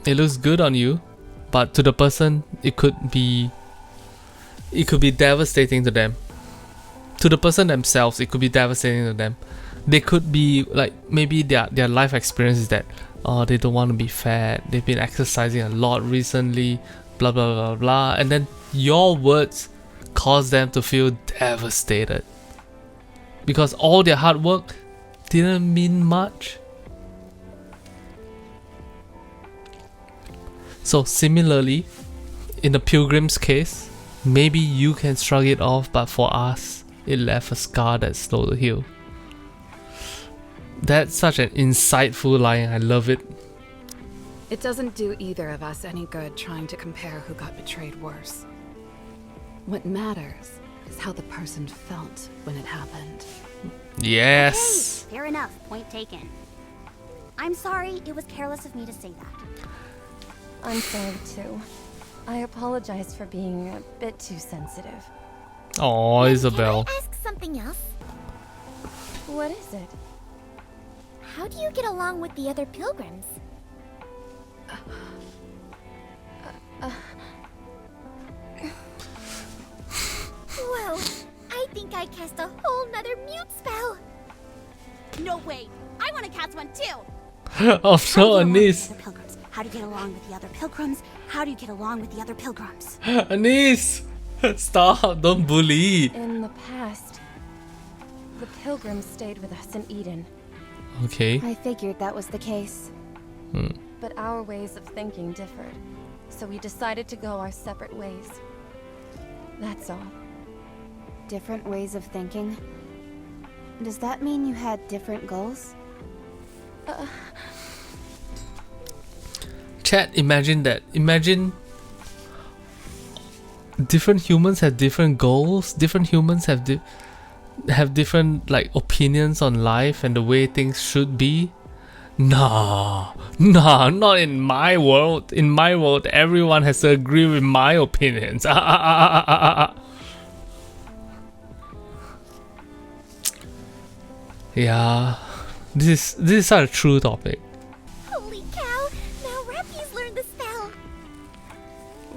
S2: It looks good on you." But to the person, it could be devastating to them. To the person themselves, it could be devastating to them. They could be like, maybe their life experience is that, oh, they don't want to be fat, they've been exercising a lot recently, blah blah blah blah, and then your words cause them to feel devastated because all their hard work didn't mean much. So similarly, in the pilgrim's case, maybe you can shrug it off, but for us, it left a scar that's slow to heal. That's such an insightful line. I love it.
S6: It doesn't do either of us any good trying to compare who got betrayed worse. What matters is how the person felt when it happened.
S2: Yes.
S1: Hey, fair enough. Point taken. I'm sorry, it was careless of me to say that.
S5: I'm sorry too. I apologize for being a bit too sensitive.
S2: Oh, Isabel.
S4: Can I ask something else?
S5: What is it?
S4: How do you get along with the other pilgrims? Whoa, I think I cast a whole nother mute spell.
S1: No way! I want to cast one too!
S2: Oh no, Anis.
S1: How do you get along with the other pilgrims? How do you get along with the other pilgrims?
S2: Anis! Stop, don't bully.
S5: In the past, the pilgrims stayed with us in Eden.
S2: Okay.
S3: I figured that was the case.
S5: but our ways of thinking differed. So we decided to go our separate ways. That's all.
S3: Different ways of thinking? Does that mean you had different goals?
S2: Chat, imagine that. Imagine different humans have different goals. Different humans have different like opinions on life and the way things should be. Nah, not in my world. In my world, everyone has to agree with my opinions. Yeah, this is such a true topic.
S4: Holy cow! Now Rappy's learned the spell.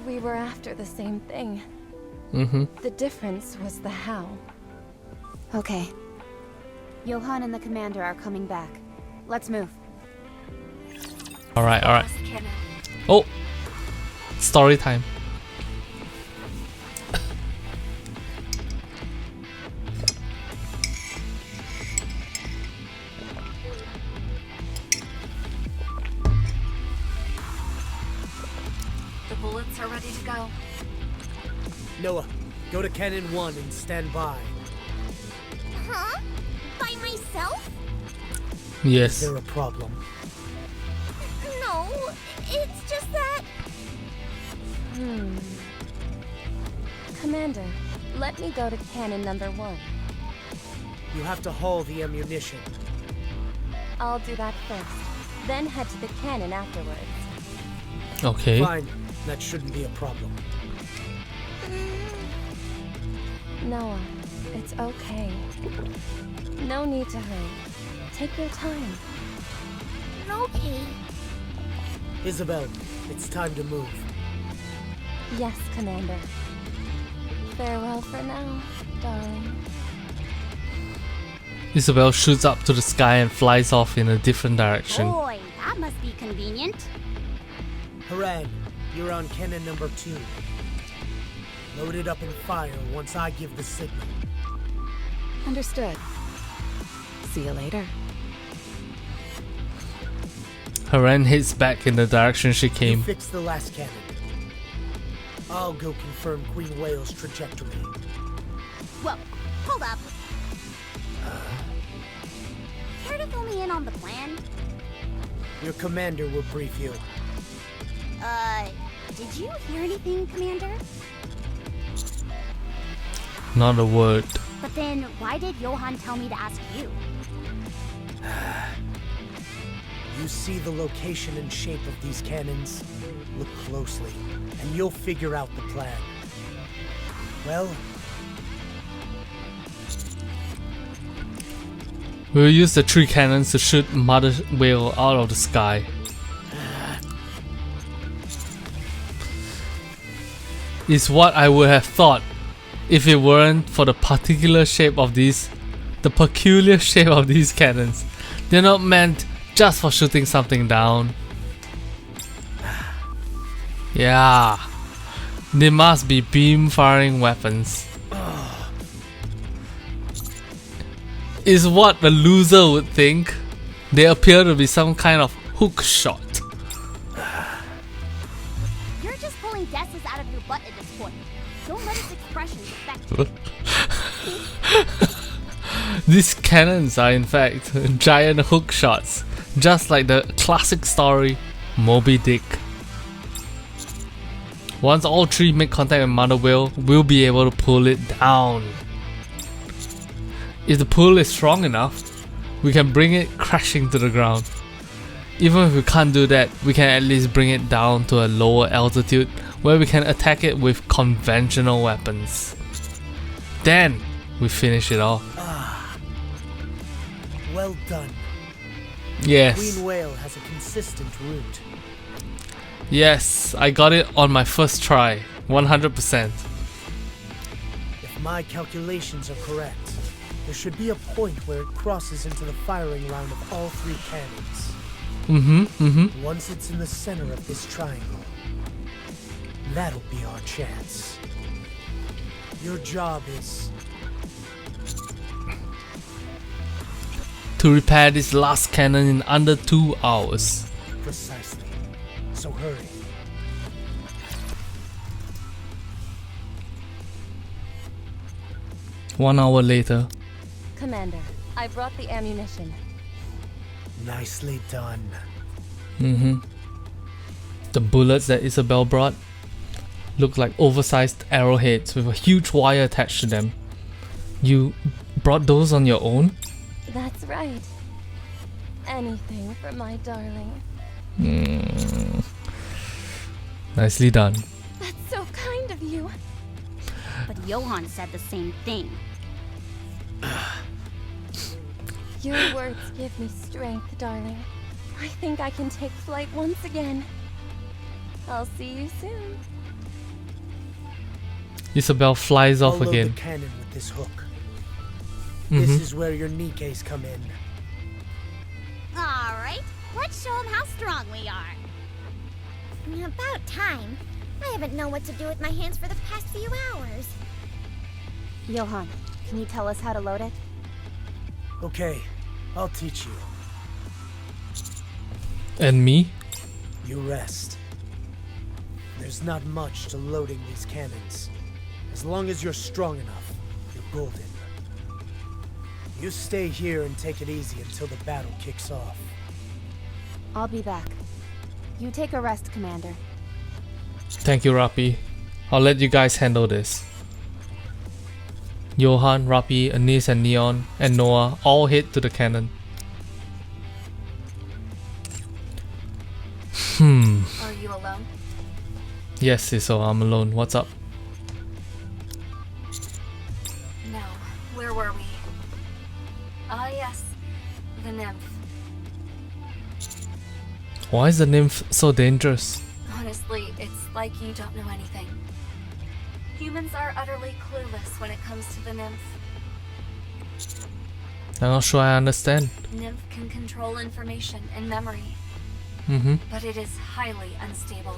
S5: We were after the same thing. The difference was the how.
S3: Okay. Johan and the commander are coming back. Let's move.
S2: Alright. Oh! Story time.
S5: The bullets are ready to go.
S7: Noah, go to Cannon 1 and stand by.
S4: Huh? By myself?
S7: Is
S2: Yes.
S7: there a problem?
S4: No, it's just that...
S5: Commander, let me go to cannon number 1.
S7: You have to haul the ammunition.
S5: I'll do that first, then head to the cannon afterwards.
S2: Okay.
S7: Fine, that shouldn't be a problem.
S5: Noah, it's okay. No need to hurry. Take your time.
S4: Okay.
S7: Isabel, it's time to move.
S5: Yes, Commander. Farewell for now, darling.
S2: Isabel shoots up to the sky and flies off in a different direction.
S4: Boy, that must be convenient.
S7: Haran, you're on Cannon number 2. Load it up and fire once I give the signal.
S6: Understood. See you later.
S2: Haran heads back in the direction she
S7: You
S2: came.
S7: fix the last cannon. I'll go confirm Queen Whale's trajectory.
S4: Whoa, hold up. Care to fill me in on the plan?
S7: Your commander will brief you.
S4: Did you hear anything, Commander?
S2: Not a word.
S4: But then, why did Johan tell me to ask you?
S7: You see the location and shape of these cannons? Look closely, and you'll figure out the plan. Well,
S2: We'll use the 3 cannons to shoot Mother Whale out of the sky. Is what I would have thought if it weren't for the peculiar shape of these cannons. They're not meant just for shooting something down. Yeah, they must be beam firing weapons. Is what the loser would think. They appear to be some kind of hook shot.
S4: You're just pulling guesses out of your butt at this point. Don't let its expressions affect you.
S2: These cannons are in fact giant hook shots, just like the classic story Moby Dick. Once all 3 make contact with Mother Whale, we'll be able to pull it down. If the pull is strong enough, we can bring it crashing to the ground. Even if we can't do that, we can at least bring it down to a lower altitude where we can attack it with conventional weapons. Then we finish it off.
S7: well done.
S2: Yes.
S7: Queen Whale has a consistent route.
S2: Yes, I got it on my first try, 100%.
S7: If my calculations are correct, there should be a point where it crosses into the firing line of all 3 cannons. Once it's in the center of this triangle, that'll be our chance. Your job is
S2: To repair this last cannon in under 2 hours.
S7: Precisely. So hurry.
S2: One hour later.
S5: Commander, I brought the ammunition.
S7: Nicely done.
S2: The bullets that Isabel brought look like oversized arrowheads with a huge wire attached to them. You brought those on your own?
S5: That's right. Anything for my darling.
S2: Nicely done.
S5: That's so kind of you.
S1: But Johan said the same thing.
S5: Your words give me strength, darling. I think I can take flight once again. I'll see you soon.
S2: Isabel flies
S7: I'll
S2: off
S7: load
S2: again.
S7: the cannon with this hook. This is where your Nikkes come in.
S1: Alright, let's show them how strong we are.
S4: About time. I haven't known what to do with my hands for the past few hours.
S3: Johan, can you tell us how to load it?
S7: Okay, I'll teach you.
S2: And me?
S7: You rest. There's not much to loading these cannons. As long as you're strong enough, you're golden. You stay here and take it easy until the battle kicks off.
S3: I'll be back. You take a rest, Commander.
S2: Thank you, Rappi. I'll let you guys handle this. Johan, Rappi, Anise and Neon, and Noah all head to the cannon.
S5: Are you alone?
S2: Yes, Siso, I'm alone. What's up?
S5: No. Where were we? Ah, yes. The nymph.
S2: Why is the nymph so dangerous?
S5: Honestly, it's like you don't know anything. Humans are utterly clueless when it comes to the nymph.
S2: I'm not sure I understand.
S5: Nymph can control information and memory, but it is highly unstable.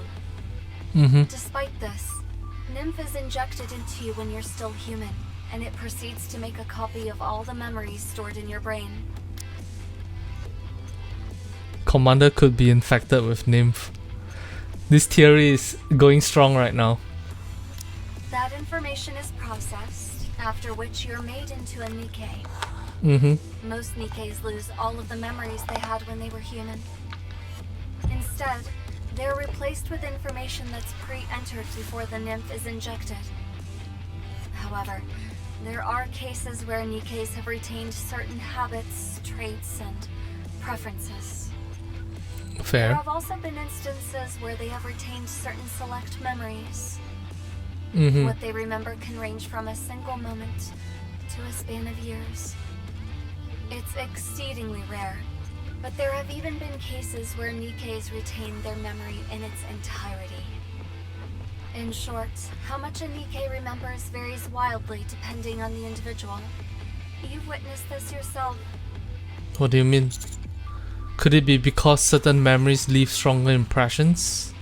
S5: Despite this, Nymph is injected into you when you're still human, and it proceeds to make a copy of all the memories stored in your brain.
S2: Commander could be infected with nymph. This theory is going strong right now.
S5: That information is processed, after which you're made into a Nikke. Most Nikkes lose all of the memories they had when they were human. Instead, they're replaced with information that's pre-entered before the nymph is injected. However, there are cases where Nikkes have retained certain habits, traits, and preferences. There
S2: Fair.
S5: have also been instances where they have retained certain select memories. What they remember can range from a single moment to a span of years. It's exceedingly rare, but there have even been cases where Nikkes retain their memory in its entirety. In short, how much a Nikke remembers varies wildly depending on the individual. You've witnessed this yourself.
S2: What do you mean? Could it be because certain memories leave stronger impressions?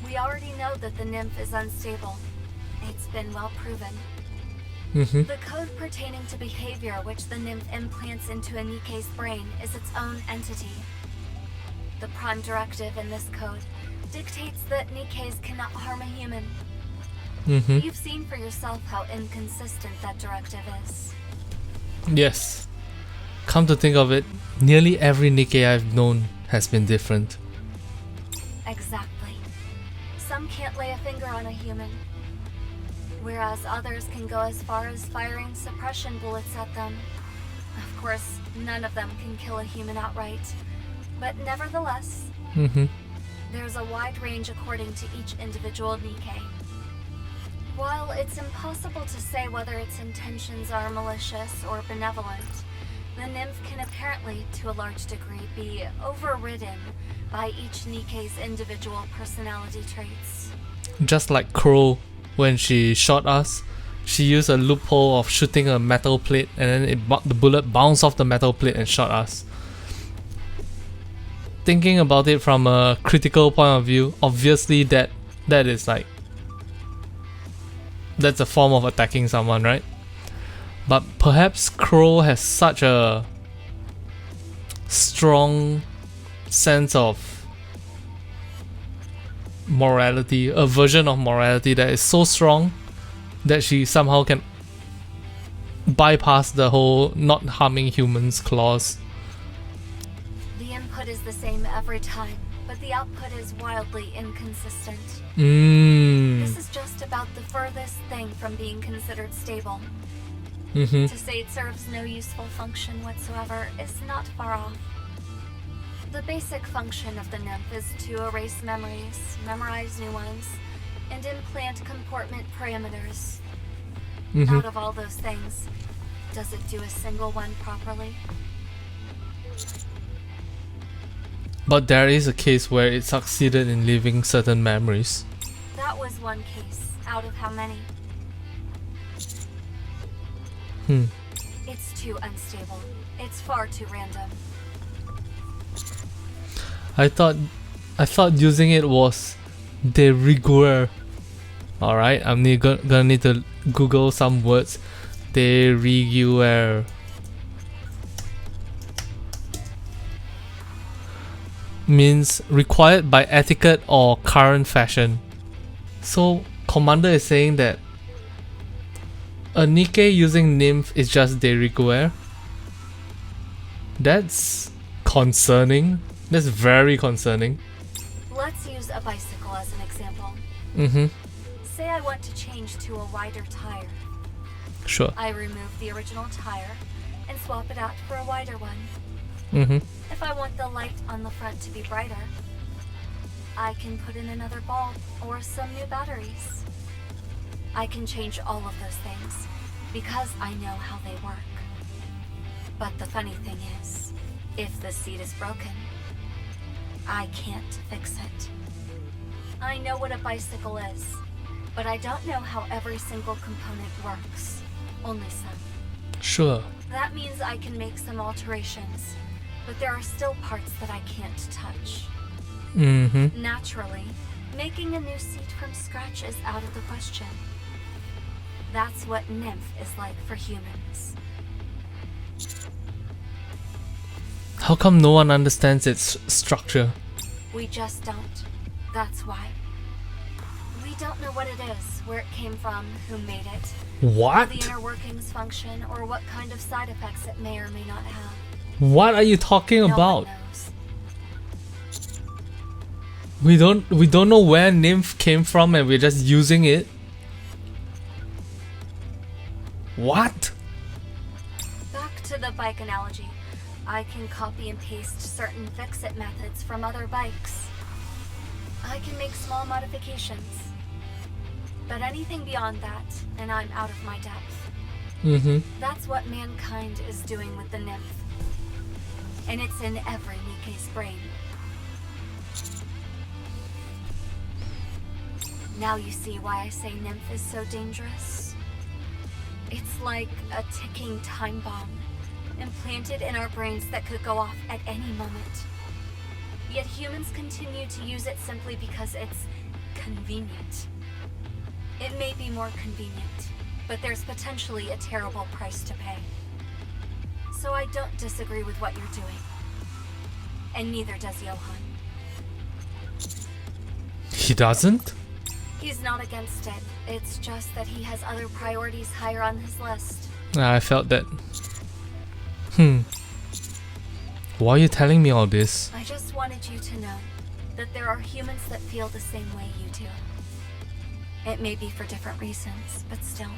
S5: We already know that the nymph is unstable. It's been well proven. The code pertaining to behavior which the nymph implants into a Nikke's brain is its own entity. The prime directive in this code dictates that Nikkes cannot harm a human. You've seen for yourself how inconsistent that directive is.
S2: Yes. Come to think of it, nearly every Nikke I've known has been different.
S5: Exactly. Some can't lay a finger on a human, whereas others can go as far as firing suppression bullets at them. Of course, none of them can kill a human outright, but nevertheless, there's a wide range according to each individual Nikke. While it's impossible to say whether its intentions are malicious or benevolent, the nymph can apparently, to a large degree, be overridden by each Nikke's individual personality traits.
S2: Just like Crow, when she shot us, she used a loophole of shooting a metal plate and then the bullet bounced off the metal plate and shot us. Thinking about it from a critical point of view, obviously that is like, that's a form of attacking someone, right? But perhaps Crow has such a strong sense of morality, a version of morality that is so strong that she somehow can bypass the whole not harming humans clause.
S5: The input is the same every time, but the output is wildly inconsistent. This is just about the furthest thing from being considered stable. To say it serves no useful function whatsoever is not far off. The basic function of the nymph is to erase memories, memorize new ones, and implant comportment parameters. Out of all those things, does it do a single one properly?
S2: But there is a case where it succeeded in leaving certain memories.
S5: That was one case, out of how many? It's too unstable. It's far too random.
S2: I thought using it was de rigueur. Alright, I'm gonna need to Google some words. De rigueur means required by etiquette or current fashion. So Commander is saying that a Nikke using nymph is just de rigueur. That's concerning. That's very concerning.
S5: Let's use a bicycle as an example. Say I want to change to a wider tire.
S2: Sure.
S5: I remove the original tire and swap it out for a wider one. If I want the light on the front to be brighter, I can put in another bulb or some new batteries. I can change all of those things because I know how they work. But the funny thing is, if the seat is broken, I can't fix it. I know what a bicycle is, but I don't know how every single component works. Only some.
S2: Sure.
S5: That means I can make some alterations, but there are still parts that I can't touch. Naturally, making a new seat from scratch is out of the question. That's what nymph is like for humans.
S2: How come no one understands its structure?
S5: We just don't. That's why. We don't know what it is, where it came from, who made it, how
S2: What?
S5: the inner workings function, or what kind of side effects it may or may not have.
S2: What are you talking
S5: No
S2: about?
S5: one knows.
S2: We don't know where nymph came from and we're just using it. What?
S5: Back to the bike analogy. I can copy and paste certain fix-it methods from other bikes. I can make small modifications. But anything beyond that, and I'm out of my depth. That's what mankind is doing with the nymph. And it's in every Nikke's brain. Now you see why I say nymph is so dangerous. It's like a ticking time bomb, implanted in our brains that could go off at any moment. Yet humans continue to use it simply because it's convenient. It may be more convenient, but there's potentially a terrible price to pay. So I don't disagree with what you're doing. And neither does Johan.
S2: He doesn't?
S5: He's not against it. It's just that he has other priorities higher on his list.
S2: I felt that. Why are you telling me all this?
S5: I just wanted you to know that there are humans that feel the same way you do. It may be for different reasons, but still.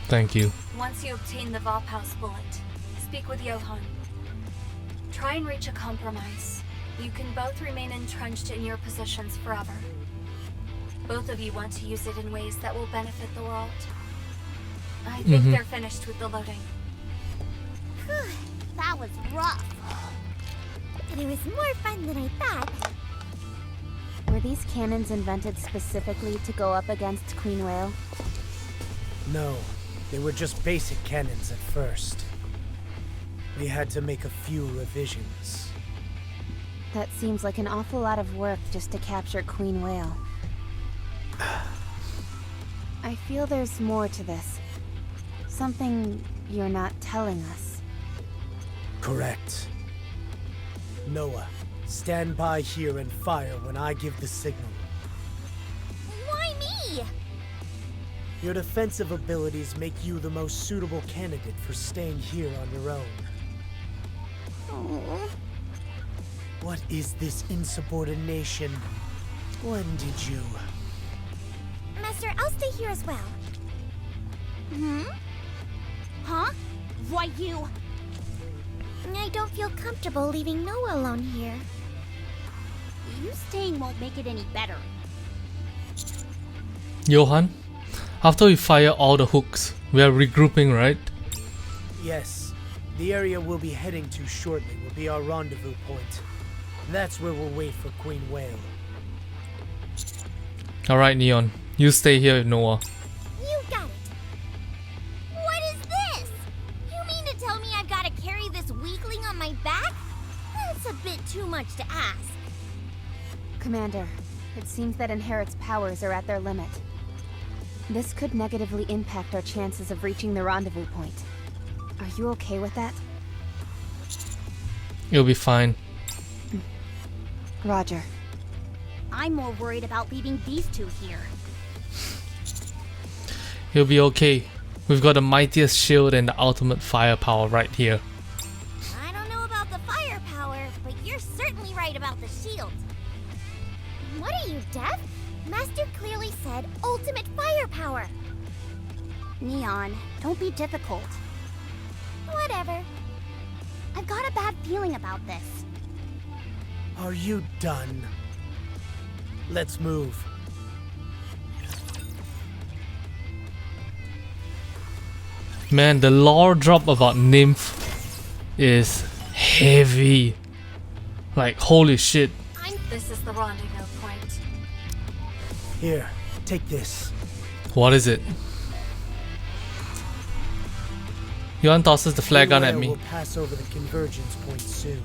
S2: Thank you.
S5: Once you obtain the Vophouse bullet, speak with Johan. Try and reach a compromise. You can both remain entrenched in your positions forever. Both of you want to use it in ways that will benefit the world. I think they're finished with the loading.
S1: That was rough.
S4: But it was more fun than I thought.
S3: Were these cannons invented specifically to go up against Queen Whale?
S7: No, they were just basic cannons at first. We had to make a few revisions.
S3: That seems like an awful lot of work just to capture Queen Whale. I feel there's more to this. Something you're not telling us.
S7: Correct. Noah, stand by here and fire when I give the signal.
S4: Why me?
S7: Your defensive abilities make you the most suitable candidate for staying here on your own.
S4: Oh.
S7: What is this insubordination? When did you?
S4: Master, I'll stay here as well. Huh? Why you? I don't feel comfortable leaving Noah alone here.
S1: You staying won't make it any better.
S2: Johan, after we fire all the hooks, we are regrouping, right?
S7: Yes. The area we'll be heading to shortly will be our rendezvous point. That's where we'll wait for Queen Whale.
S2: Alright, Neon. You stay here with Noah.
S4: You got it. What is this? You mean to tell me I've got to carry this weakling on my back? That's a bit too much to ask.
S3: Commander, it seems that Inherit's powers are at their limit. This could negatively impact our chances of reaching the rendezvous point. Are you okay with that?
S2: You'll be fine.
S3: Roger.
S1: I'm more worried about leaving these two here.
S2: You'll be okay. We've got the mightiest shield and the ultimate firepower right here.
S4: I don't know about the firepower, but you're certainly right about the shield. What are you, deaf? Master clearly said ultimate firepower.
S1: Neon, don't be difficult.
S4: Whatever.
S1: I've got a bad feeling about this.
S7: Are you done? Let's move.
S2: Man, the lore drop about Nymph is heavy. Like, holy shit.
S5: This is the rendezvous point.
S7: Here, take this.
S2: What is it? Johan tosses the flare gun at me.
S7: We'll pass over the convergence point soon.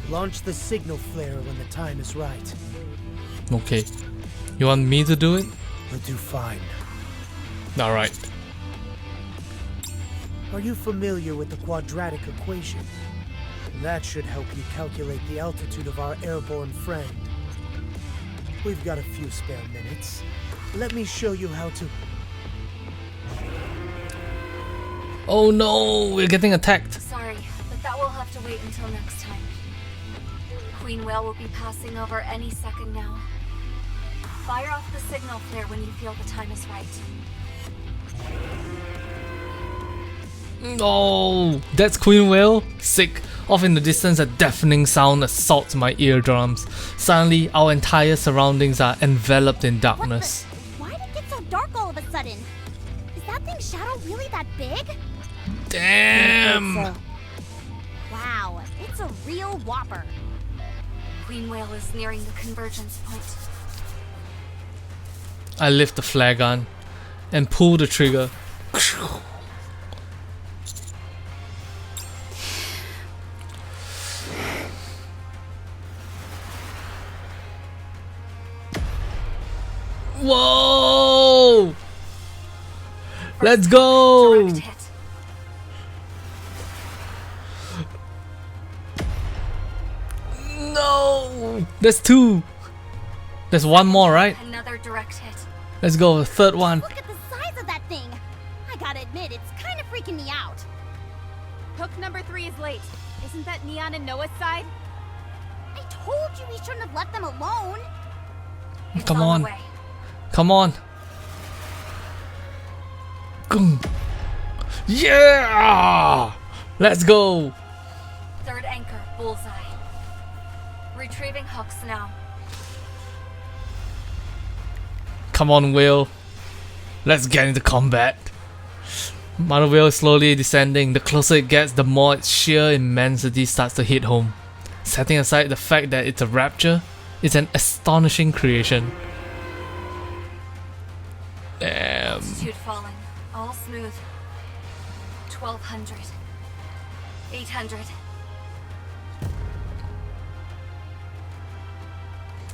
S7: Launch the signal flare when the time is right.
S2: Okay. You want me to do it?
S7: You'll do fine.
S2: Alright.
S7: Are you familiar with the quadratic equation? That should help you calculate the altitude of our airborne friend. We've got a few spare minutes. Let me show you how to...
S2: Oh no, we're getting attacked.
S5: Sorry, but that will have to wait until next time. Queen Whale will be passing over any second now. Fire off the signal flare when you feel the time is right.
S2: Oh, that's Queen Whale? Sick. Off in the distance, a deafening sound assaults my eardrums. Suddenly, our entire surroundings are enveloped in darkness.
S1: Why did it get so dark all of a sudden? Is that thing's shadow really that big?
S2: Damn!
S3: So,
S1: Wow, it's a real whopper.
S5: Queen Whale is nearing the convergence point.
S2: I lift the flare gun and pull the trigger. Whoa! Let's go!
S5: Direct hit.
S2: No! There's two. There's one more, right?
S5: Another direct hit.
S2: Let's go, the third one.
S1: Look at the size of that thing. I gotta admit, it's kind of freaking me out.
S3: hook number 3 is late. Isn't that Neon and Noah's side?
S1: I told you we shouldn't have left them alone.
S5: It's
S2: Come
S5: on
S2: on.
S5: the way.
S2: Come on. Goom. Yeah! Let's go.
S5: Third anchor, bullseye. Retrieving hooks now.
S2: Come on, Whale. Let's get into combat. Mother Whale is slowly descending. The closer it gets, the more its sheer immensity starts to hit home. Setting aside the fact that it's a rapture, it's an astonishing creation. Damn.
S5: Altitude falling. All smooth. 1200. 800.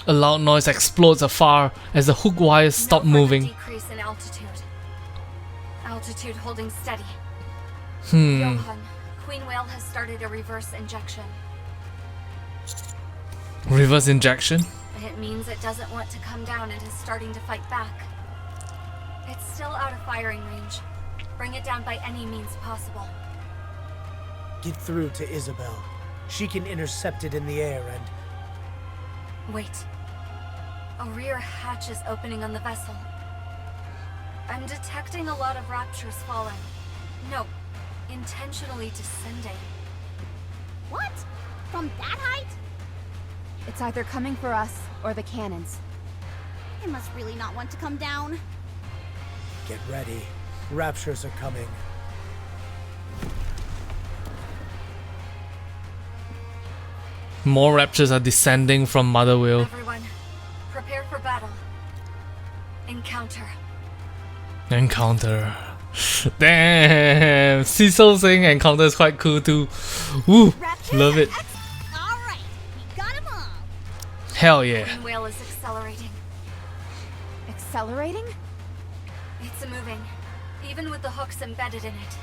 S2: A loud noise explodes afar as the hook wires stop
S5: No further
S2: moving.
S5: Decrease in altitude. Altitude holding steady.
S2: Hmm.
S5: Johan, Queen Whale has started a reverse injection.
S2: Reverse injection?
S5: It means it doesn't want to come down and is starting to fight back. It's still out of firing range. Bring it down by any means possible.
S7: Get through to Isabel. She can intercept it in the air and...
S5: Wait. A rear hatch is opening on the vessel. I'm detecting a lot of Raptures falling. No, intentionally descending.
S1: What? From that height?
S3: It's either coming for us or the cannons.
S1: It must really not want to come down.
S7: Get ready. Raptures are coming.
S2: More Raptures are descending from Mother Whale.
S5: Everyone, prepare for battle. Encounter.
S2: Encounter. Damn! Cecil saying encounter is quite cool too. Woo! Love it.
S1: Alright, we got him all.
S2: Hell yeah.
S5: Green whale is accelerating.
S3: Accelerating?
S5: It's moving, even with the hooks embedded in it.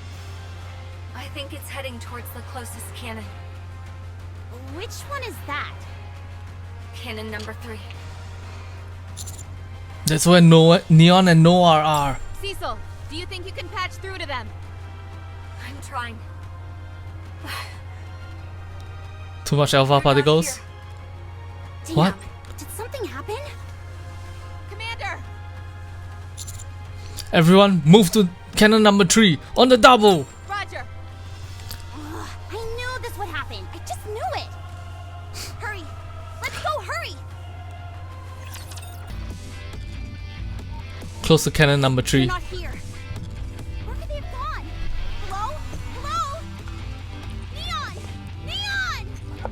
S5: I think it's heading towards the closest cannon.
S1: Which one is that?
S5: Cannon number 3.
S2: That's where Neon and Noir are.
S3: Cecil, do you think you can patch through to them?
S5: I'm trying.
S2: Too much alpha
S5: They're not
S2: particles?
S5: here.
S1: Damn,
S2: What?
S1: did something happen?
S3: Commander!
S2: Everyone, move to cannon number 3 on the double.
S3: Roger!
S1: Ugh, I knew this would happen. I just knew it. Hurry. Let's go, hurry.
S2: Close to cannon number
S1: They're
S2: 3.
S1: not here. Where could they have gone? Hello? Hello? Neon! Neon!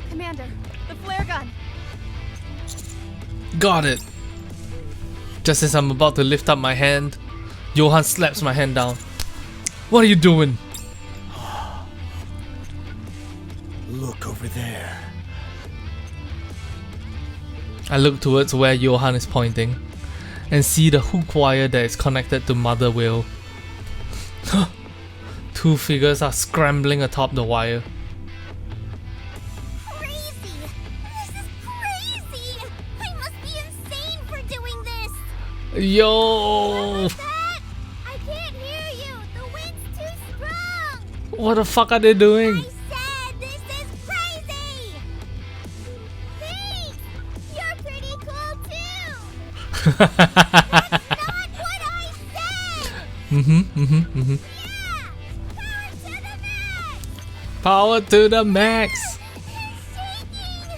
S3: Commander, the flare gun!
S2: Got it. Just as I'm about to lift up my hand, Johan slaps my hand down. What are you doing?
S7: Look over there.
S2: I look towards where Johan is pointing and see the hook wire that is connected to Mother Whale. 2 figures are scrambling atop the wire.
S1: Crazy! This is crazy! I must be insane for doing this!
S2: Yo!
S1: That? I can't hear you! The wind's too strong!
S2: What the fuck are they doing?
S1: I said this is crazy! Thanks! You're pretty cool too! That's not what I said! Yeah! Power to the max!
S2: Power to the max!
S1: It's shaking!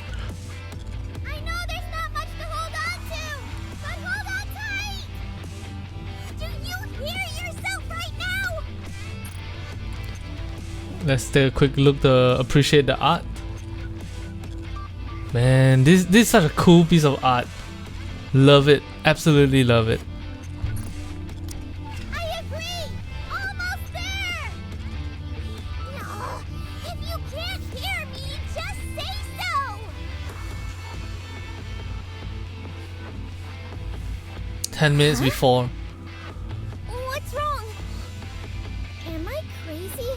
S1: I know there's not much to hold on to, but hold on tight! Do you hear yourself right now?
S2: Let's take a quick look to appreciate the art. Man, this is such a cool piece of art. Love it. Absolutely love it.
S1: I agree! Almost there! No, if you can't hear me, just say so!
S2: 10 minutes before.
S1: What's wrong? Am I crazy?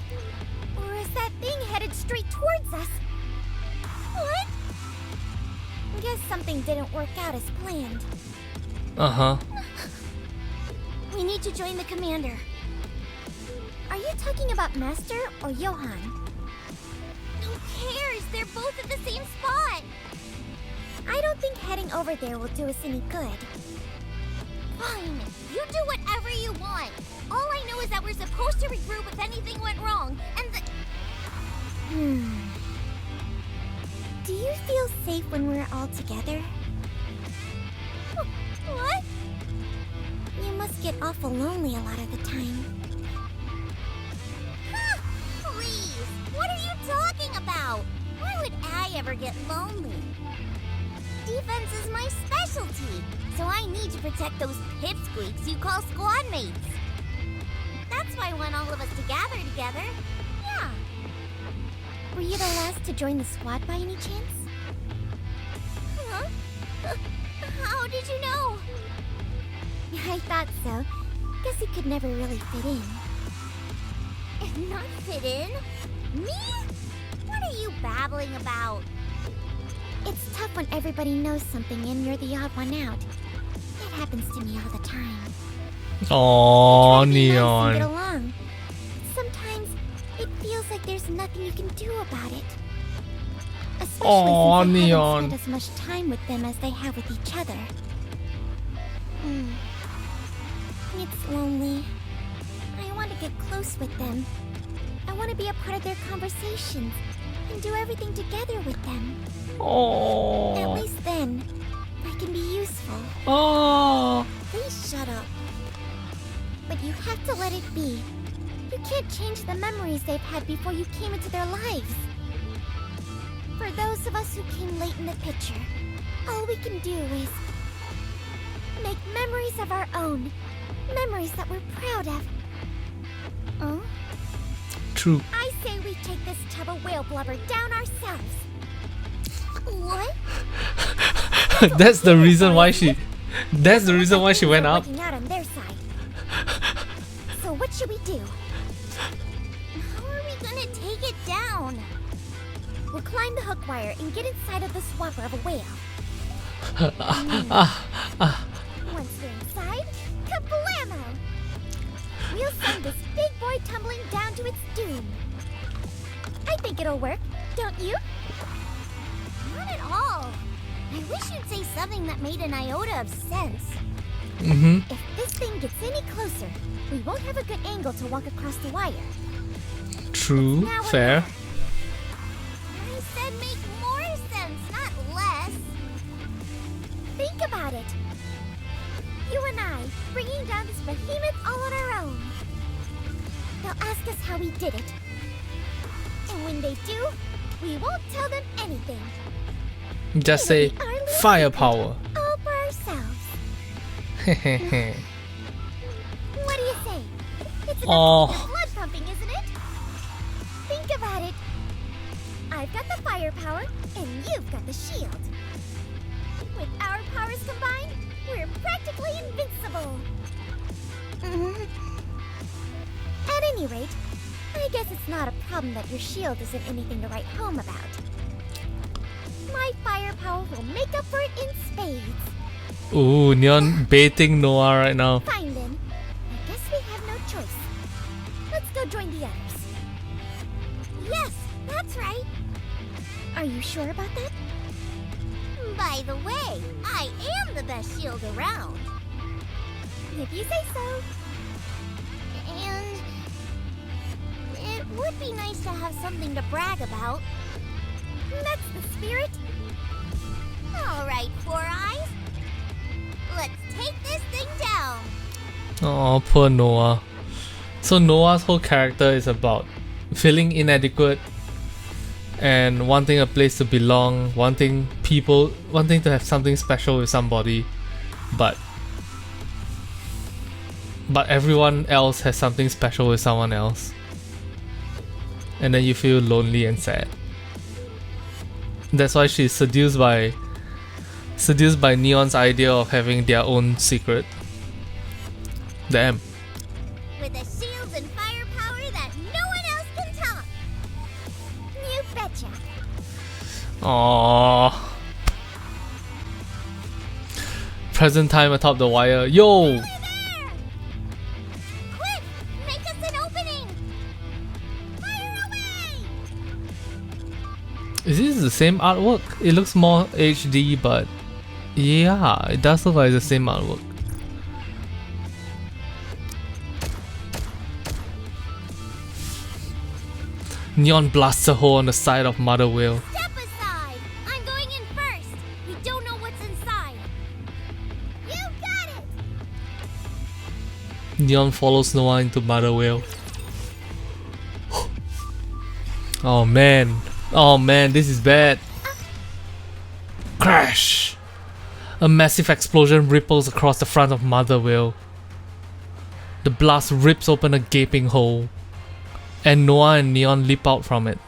S1: Or is that thing headed straight towards us? What? Guess something didn't work out as planned.
S2: Uh-huh.
S1: We need to join the commander. Are you talking about Master or Johan? Who cares? They're both at the same spot. I don't think heading over there will do us any good. Fine. You do whatever you want. All I know is that we're supposed to regroup if anything went wrong, and the... Do you feel safe when we're all together? What? You must get awful lonely a lot of the time. Please, what are you talking about? Why would I ever get lonely? Defense is my specialty, so I need to protect those pipsqueaks you call squad mates. That's why I want all of us to gather together. Yeah. Were you the last to join the squad by any chance? Huh? How did you know? I thought so. Guess you could never really fit in. Not fit in? Me? What are you babbling about?
S4: It's tough when everybody knows something and you're the odd one out. It happens to me all the time.
S2: Oh,
S4: I try to be nice and get
S2: Neon.
S4: along. Sometimes it feels like there's nothing you can do about it. Especially
S2: Aw,
S4: since I
S2: Neon.
S4: haven't spent as much time with them as they have with each other. It's lonely. I want to get close with them. I want to be a part of their conversations and do everything together with them. At
S2: Oh.
S4: least then, I can be useful.
S2: Oh.
S4: Please shut up. But you have to let it be. You can't change the memories they've had before you came into their lives. For those of us who came late in the picture, all we can do is make memories of our own. Memories that we're proud of. Oh?
S2: True.
S4: I say we take this tub of whale blubber down ourselves. What?
S2: That's the reason why she. That's the reason why she went up.
S4: Working out on their side. So what should we do? How are we gonna take it down? We'll climb the hook wire and get inside of the swapper of a whale. Once we're inside, kablamo! We'll send this big boy tumbling down to its doom. I think it'll work, don't you? Not at all. I wish you'd say something that made an iota of sense.
S2: Mm-hmm.
S4: If this thing gets any closer, we won't have a good angle to walk across the wire.
S2: True.
S4: Now we're
S2: Fair.
S4: there. I said make more sense, not less. Think about it. You and I, bringing down this behemoth all on our own. They'll ask us how we did it. And when they do, we won't tell them anything.
S2: Just say firepower.
S4: All for ourselves.
S2: Hehehe.
S4: What do you say? It's enough
S2: Oh.
S4: to get your blood pumping, isn't it? Think about it. I've got the firepower, and you've got the shield. With our powers combined, we're practically invincible. At any rate, I guess it's not a problem that your shield isn't anything to write home about. My firepower will make up for it in spades.
S2: Ooh, Neon baiting Noah right now.
S4: Fine then. I guess we have no choice. Let's go join the others. Yes, that's right. Are you sure about that? By the way, I am the best shield around. If you say so. And it would be nice to have something to brag about. That's the spirit. All right, Four Eyes. Let's take this thing down.
S2: Oh, poor Noah. So Noah's whole character is about feeling inadequate and wanting a place to belong, wanting to have something special with somebody, but everyone else has something special with someone else, and then you feel lonely and sad. That's why she's seduced by Neon's idea of having their own secret. Damn.
S4: With a shield and firepower that no one else can top. You betcha.
S2: Aww. Present time atop the wire. Yo!
S4: Over there! Quick! Make us an opening! Fire away!
S2: Is this the same artwork? It looks more HD, but yeah, it does look like the same artwork. Neon blasts a hole on the side of Mother Whale.
S4: Step aside! I'm going in first! We don't know what's inside. You got it!
S2: Neon follows Noah into Mother Whale. Oh man, this is bad. Crash! A massive explosion ripples across the front of Mother Whale. The blast rips open a gaping hole, and Noah and Neon leap out from it.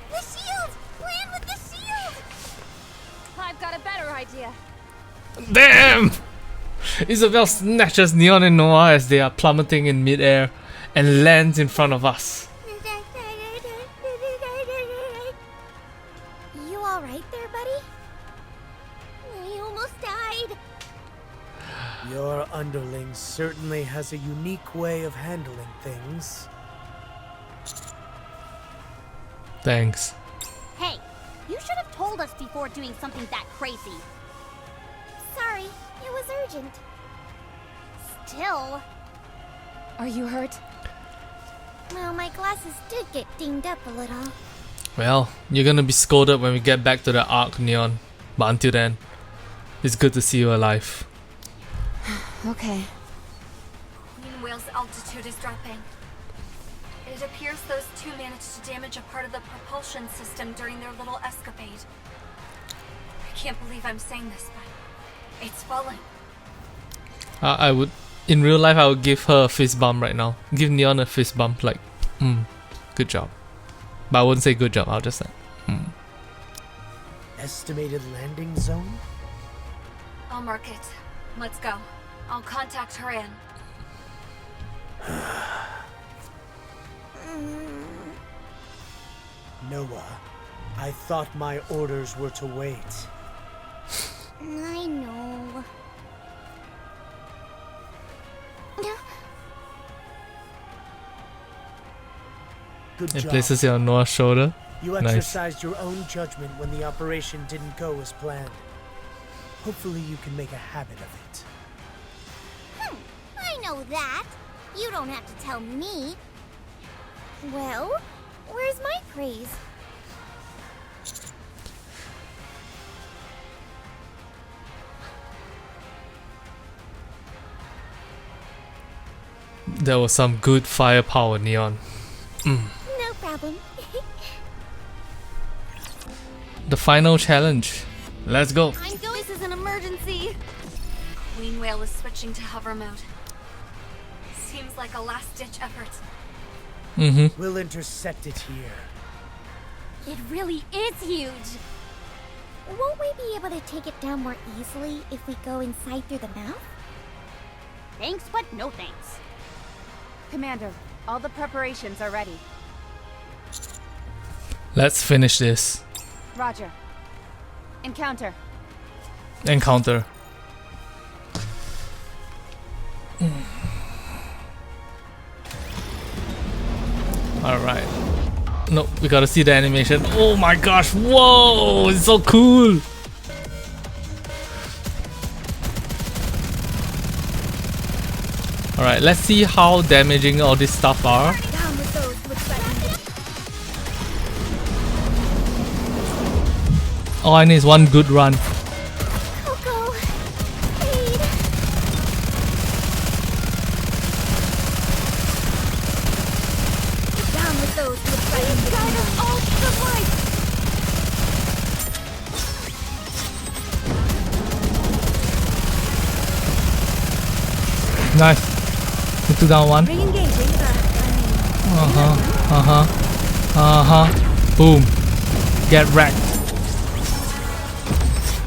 S4: The shield! Land with the shield!
S5: I've got a better idea.
S2: Damn! Isabel snatches Neon and Noah as they are plummeting in midair and lands in front of us.
S7: underling certainly has a unique way of handling things.
S2: Thanks.
S1: Hey, you should have told us before doing something that crazy.
S4: Sorry, it was urgent.
S1: Still,
S3: Are you hurt?
S4: Well, my glasses did get dinged up a little.
S2: Well, you're gonna be scolded when we get back to the Ark, Neon. But until then, it's good to see you alive.
S3: Okay.
S5: Queen Whale's altitude is dropping. It appears those two managed to damage a part of the propulsion system during their little escapade. I can't believe I'm saying this, but it's falling.
S2: I would, in real life, I would give her a fist bump right now. Give Neon a fist bump, like, good job. But I wouldn't say good job, I'll just say,
S7: Estimated landing zone?
S5: I'll mark it. Let's go. I'll contact Haran.
S7: Noah, I thought my orders were to wait.
S4: I know.
S7: Good
S2: it
S7: job.
S2: places it on Noah's shoulder.
S7: You
S2: Nice.
S7: exercised your own judgment when the operation didn't go as planned. Hopefully you can make a habit of it.
S4: I know that. You don't have to tell me. Well, where's my praise?
S2: There was some good firepower, Neon.
S4: No problem.
S2: The final challenge. Let's go.
S5: I'm going. This is an emergency. Queen Whale is switching to hover mode. Seems like a last-ditch effort.
S7: We'll intercept it here.
S1: it really is huge.
S4: Won't we be able to take it down more easily if we go inside through the mouth?
S1: Thanks, but no thanks.
S3: Commander, all the preparations are ready.
S2: Let's finish this.
S3: Roger. Encounter.
S2: Encounter. Alright. No, we gotta see the animation. Oh my gosh, whoa! It's so cool! Alright, let's see how damaging all this stuff are.
S4: Down with those who would threaten the
S2: All I need is one good run.
S4: Coco! Aid! Down with those who would threaten the guide us all to the light!
S2: Nice. We took down one.
S4: Re-engaging,
S2: Boom. Get wrecked.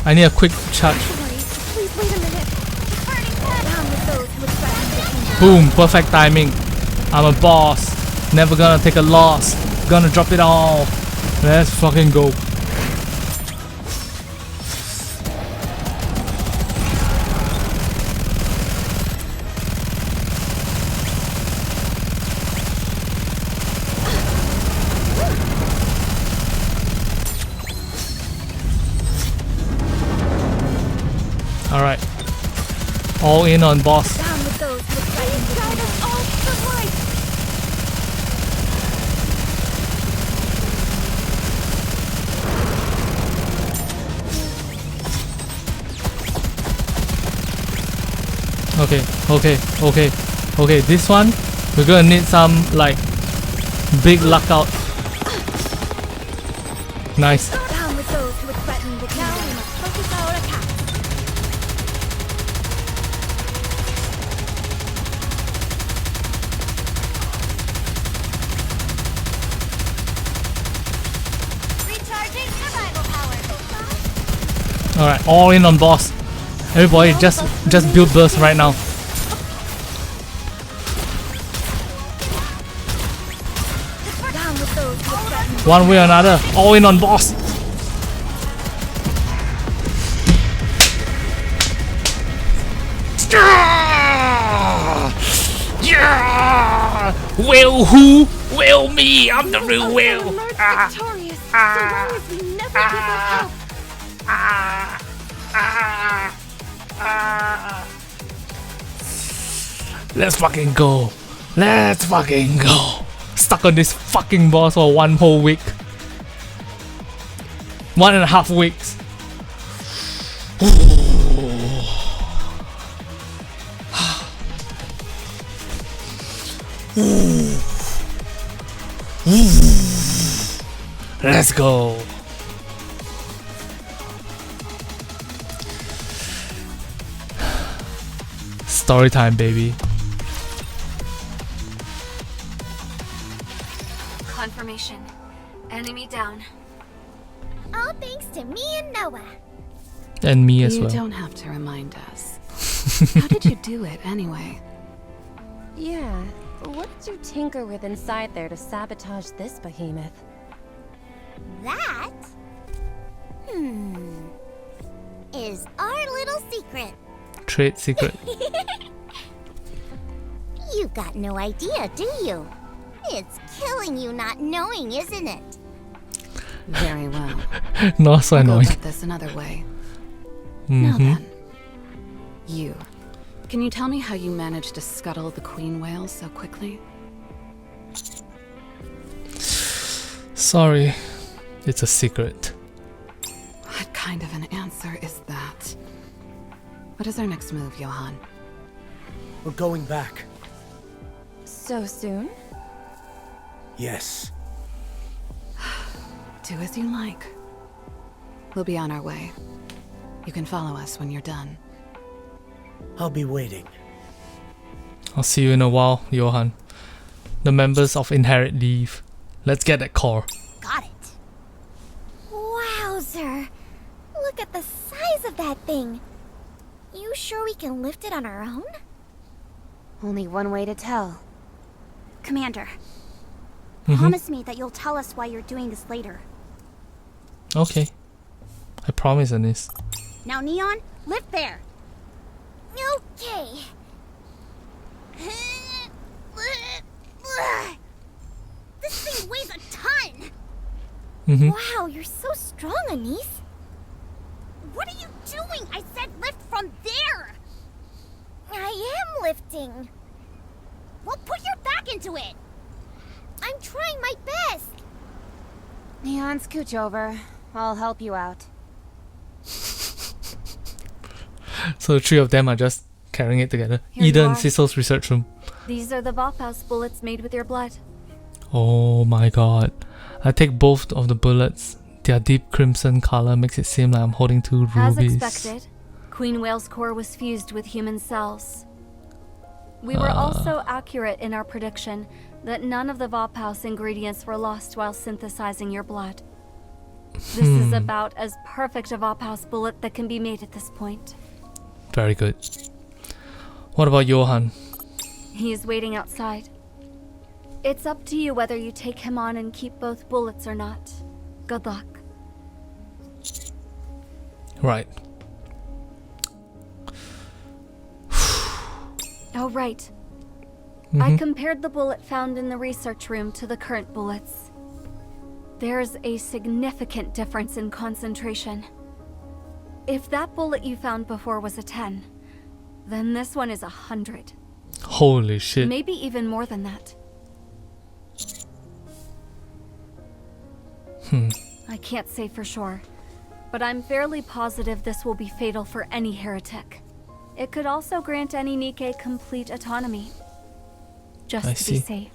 S2: I need a quick charge.
S4: Please wait a minute. Down with those who would threaten the kingdom.
S2: Boom. Perfect timing. I'm a boss. Never gonna take a loss. Gonna drop it all. Let's fucking go. Alright. All in on boss.
S4: Down with those who would threaten the kingdom. All to the light!
S2: Okay. This one, we're gonna need some, like, big luck out. Nice.
S4: Down with those who would threaten the kingdom. Now we must focus our attack. Recharging survival power.
S2: Alright, all in on boss. Everybody just build burst right now.
S4: Down with those who would threaten the
S2: One way or another, all in on boss. Whale who? Whale me! I'm the real whale!
S5: Victorious, so long as we never give up hope.
S2: Let's fucking go! Let's fucking go! Stuck on this fucking boss for 1 whole week. 1.5 weeks. Let's go. Story time, baby.
S5: Confirmation. Enemy down.
S4: All thanks to me and Noah.
S2: And me as
S6: You
S2: well.
S6: don't have to remind us. How did you do it, anyway?
S8: Yeah, what did you tinker with inside there to sabotage this behemoth?
S4: That is our little secret.
S2: Trade secret.
S4: You've got no idea, do you? It's killing you not knowing, isn't it?
S6: Very well.
S2: Not so
S6: I'll go
S2: annoying.
S6: about this another way. Now then, you. Can you tell me how you managed to scuttle the queen whale so quickly?
S2: Sorry, it's a secret.
S6: What kind of an answer is that? What is our next move, Johan?
S7: We're going back.
S8: So soon?
S7: Yes.
S6: Do as you like. We'll be on our way. You can follow us when you're done.
S7: I'll be waiting.
S2: I'll see you in a while, Johan. The members of Inherit leave. Let's get that core.
S4: Got it. Wowzer. Look at the size of that thing. You sure we can lift it on our own?
S3: Only one way to tell.
S1: Commander, promise me that you'll tell us why you're doing this later.
S2: Okay. I promise, Anis.
S1: Now, Neon, lift there.
S4: Okay. This thing weighs a ton. Wow, you're so strong, Anise. What are you doing? I said lift from there. I am lifting. Well, put your back into it. I'm trying my best.
S3: Neon, scooch over. I'll help you out.
S2: So the 3 of them are just carrying it together.
S5: Here you
S2: Eden and
S5: are.
S2: Cecil's research room.
S5: These are the Valpaus bullets made with your blood.
S2: Oh my god. I take both of the bullets. Their deep crimson color makes it seem like I'm holding 2
S5: As
S2: rubies.
S5: expected, Queen Whale's core was fused with human cells. We were also accurate in our prediction that none of the Valpaus ingredients were lost while synthesizing your blood. This is about as perfect a Valpaus bullet that can be made at this point.
S2: Very good. What about Johan?
S5: He is waiting outside. It's up to you whether you take him on and keep both bullets or not. Good luck.
S2: Right.
S5: Oh, right. I compared the bullet found in the research room to the current bullets. There's a significant difference in concentration. If that bullet you found before was a 10, then this one is 100.
S2: Holy shit.
S5: Maybe even more than that. I can't say for sure, but I'm fairly positive this will be fatal for any heretic. It could also grant any Nikke complete autonomy. Just
S2: I
S5: to
S2: see.
S5: be safe.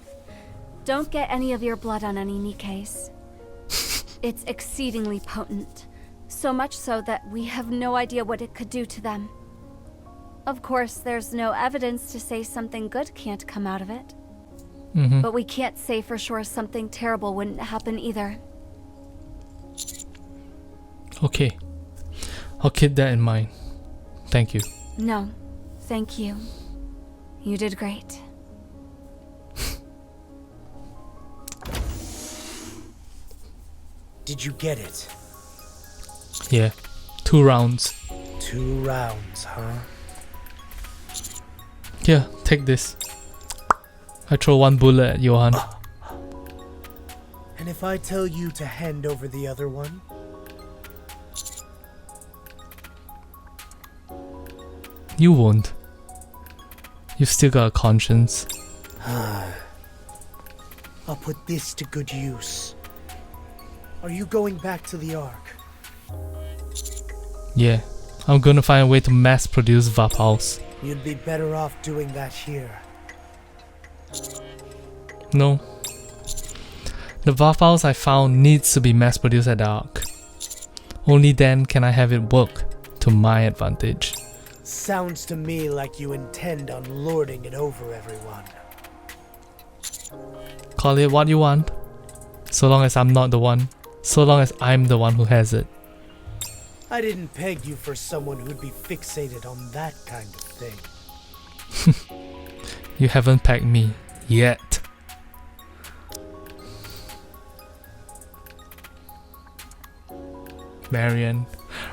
S5: Don't get any of your blood on any Nikkes. It's exceedingly potent, so much so that we have no idea what it could do to them. Of course, there's no evidence to say something good can't come out of it. But we can't say for sure something terrible wouldn't happen either.
S2: Okay. I'll keep that in mind. Thank you.
S5: No, thank you. You did great.
S7: Did you get it?
S2: Yeah. 2 rounds.
S7: 2 rounds, huh?
S2: Here, take this. I throw one bullet at Johan.
S7: And if I tell you to hand over the other one?
S2: You won't. You've still got a conscience.
S7: I'll put this to good use. Are you going back to the Ark?
S2: Yeah, I'm gonna find a way to mass produce revolves.
S7: You'd be better off doing that here.
S2: No. The revolves I found needs to be mass produced at the Ark. Only then can I have it work to my advantage.
S7: Sounds to me like you intend on lording it over everyone.
S2: Call it what you want. So long as I'm not the one. So long as I'm the one who has it.
S7: I didn't peg you for someone who'd be fixated on that kind of thing.
S2: You haven't pegged me yet. Marion,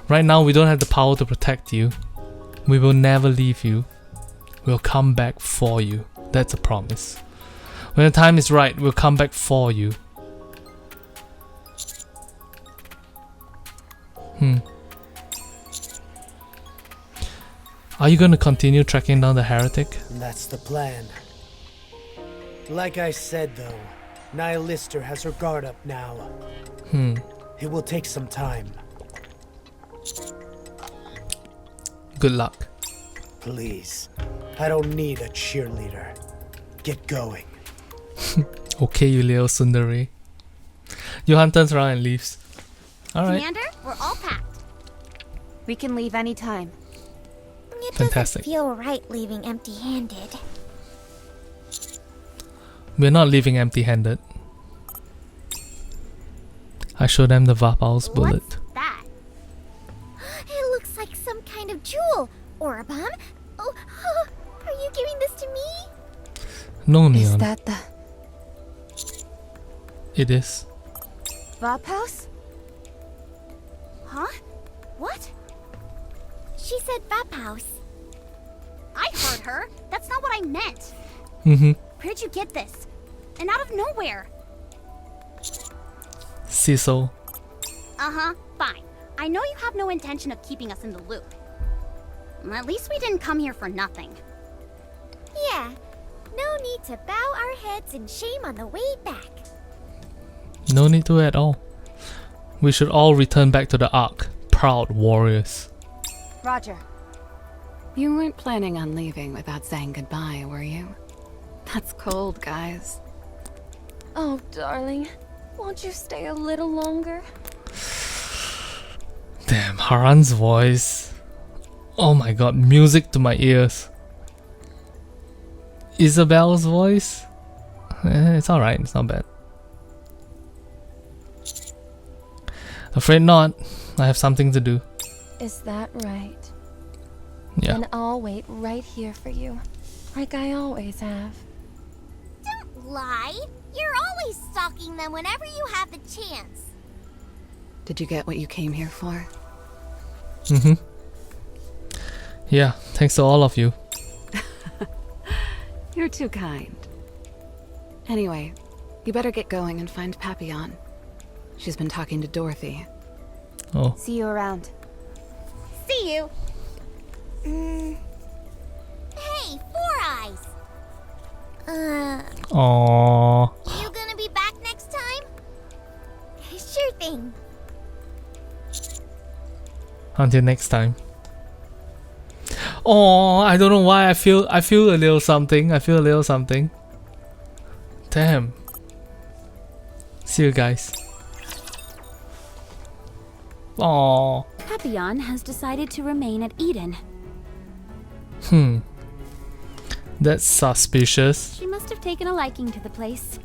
S2: right now we don't have the power to protect you. We will never leave you. We'll come back for you. That's a promise. When the time is right, we'll come back for you. Are you gonna continue tracking down the heretic?
S7: That's the plan. Like I said though, Nihilister has her guard up now. It will take some time.
S2: Good luck.
S7: Please, I don't need a cheerleader. Get going.
S2: Okay, you little tsundere. Johan turns around and leaves. Alright,
S1: Commander, we're all packed.
S3: We can leave any time.
S4: It
S2: fantastic.
S4: doesn't feel right leaving empty-handed.
S2: We're not leaving empty-handed. I show them the revolves bullet.
S1: What's that?
S4: It looks like some kind of jewel or a bomb. Oh, are you giving this to me?
S2: No,
S3: Is
S2: Neon.
S3: that the
S2: It is.
S3: Vaphouse?
S1: Huh? What?
S4: She said Vaphouse.
S1: I heard her. That's not what I meant. Where'd you get this? And out of nowhere.
S2: Cecil.
S1: Uh-huh, fine. I know you have no intention of keeping us in the loop. At least we didn't come here for nothing.
S4: Yeah, no need to bow our heads in shame on the way back.
S2: No need to at all. We should all return back to the Ark, proud warriors.
S3: Roger.
S6: You weren't planning on leaving without saying goodbye, were you? That's cold, guys.
S5: Oh, darling. Won't you stay a little longer?
S2: Damn, Haran's voice. Oh my god, music to my ears. Isabel's voice? It's alright, it's not bad. Afraid not. I have something to do.
S5: Is that right?
S2: Yeah.
S5: Then I'll wait right here for you, like I always have.
S4: Don't lie. You're always stalking them whenever you have the chance.
S6: Did you get what you came here for?
S2: Yeah, thanks to all of you.
S6: You're too kind. Anyway, you better get going and find Papillon. She's been talking to Dorothy.
S2: Oh.
S3: See you around.
S1: See you.
S4: Hey, Four Eyes.
S2: Aww.
S4: You gonna be back next time? Sure thing.
S2: Until next time. Oh, I don't know why I feel a little something. Damn. See you guys. Aww.
S5: Papillon has decided to remain at Eden.
S2: That's suspicious.
S5: She must have taken a liking to the place.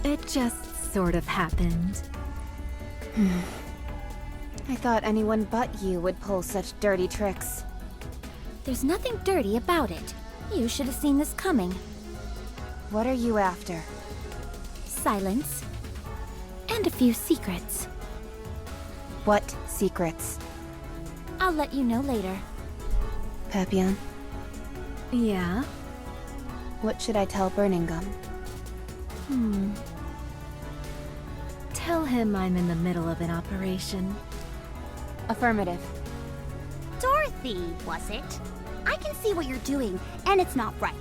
S5: It just sort of happened.
S3: I thought anyone but you would pull such dirty tricks.
S5: There's nothing dirty about it. You should have seen this coming.
S3: What are you after?
S5: Silence. And a few secrets.
S3: What secrets?
S5: I'll let you know later.
S3: Papillon? Yeah? What should I tell Birmingham?
S5: Tell him I'm in the middle of an operation.
S3: Affirmative.
S1: Dorothy, was it? I can see what you're doing, and it's not right.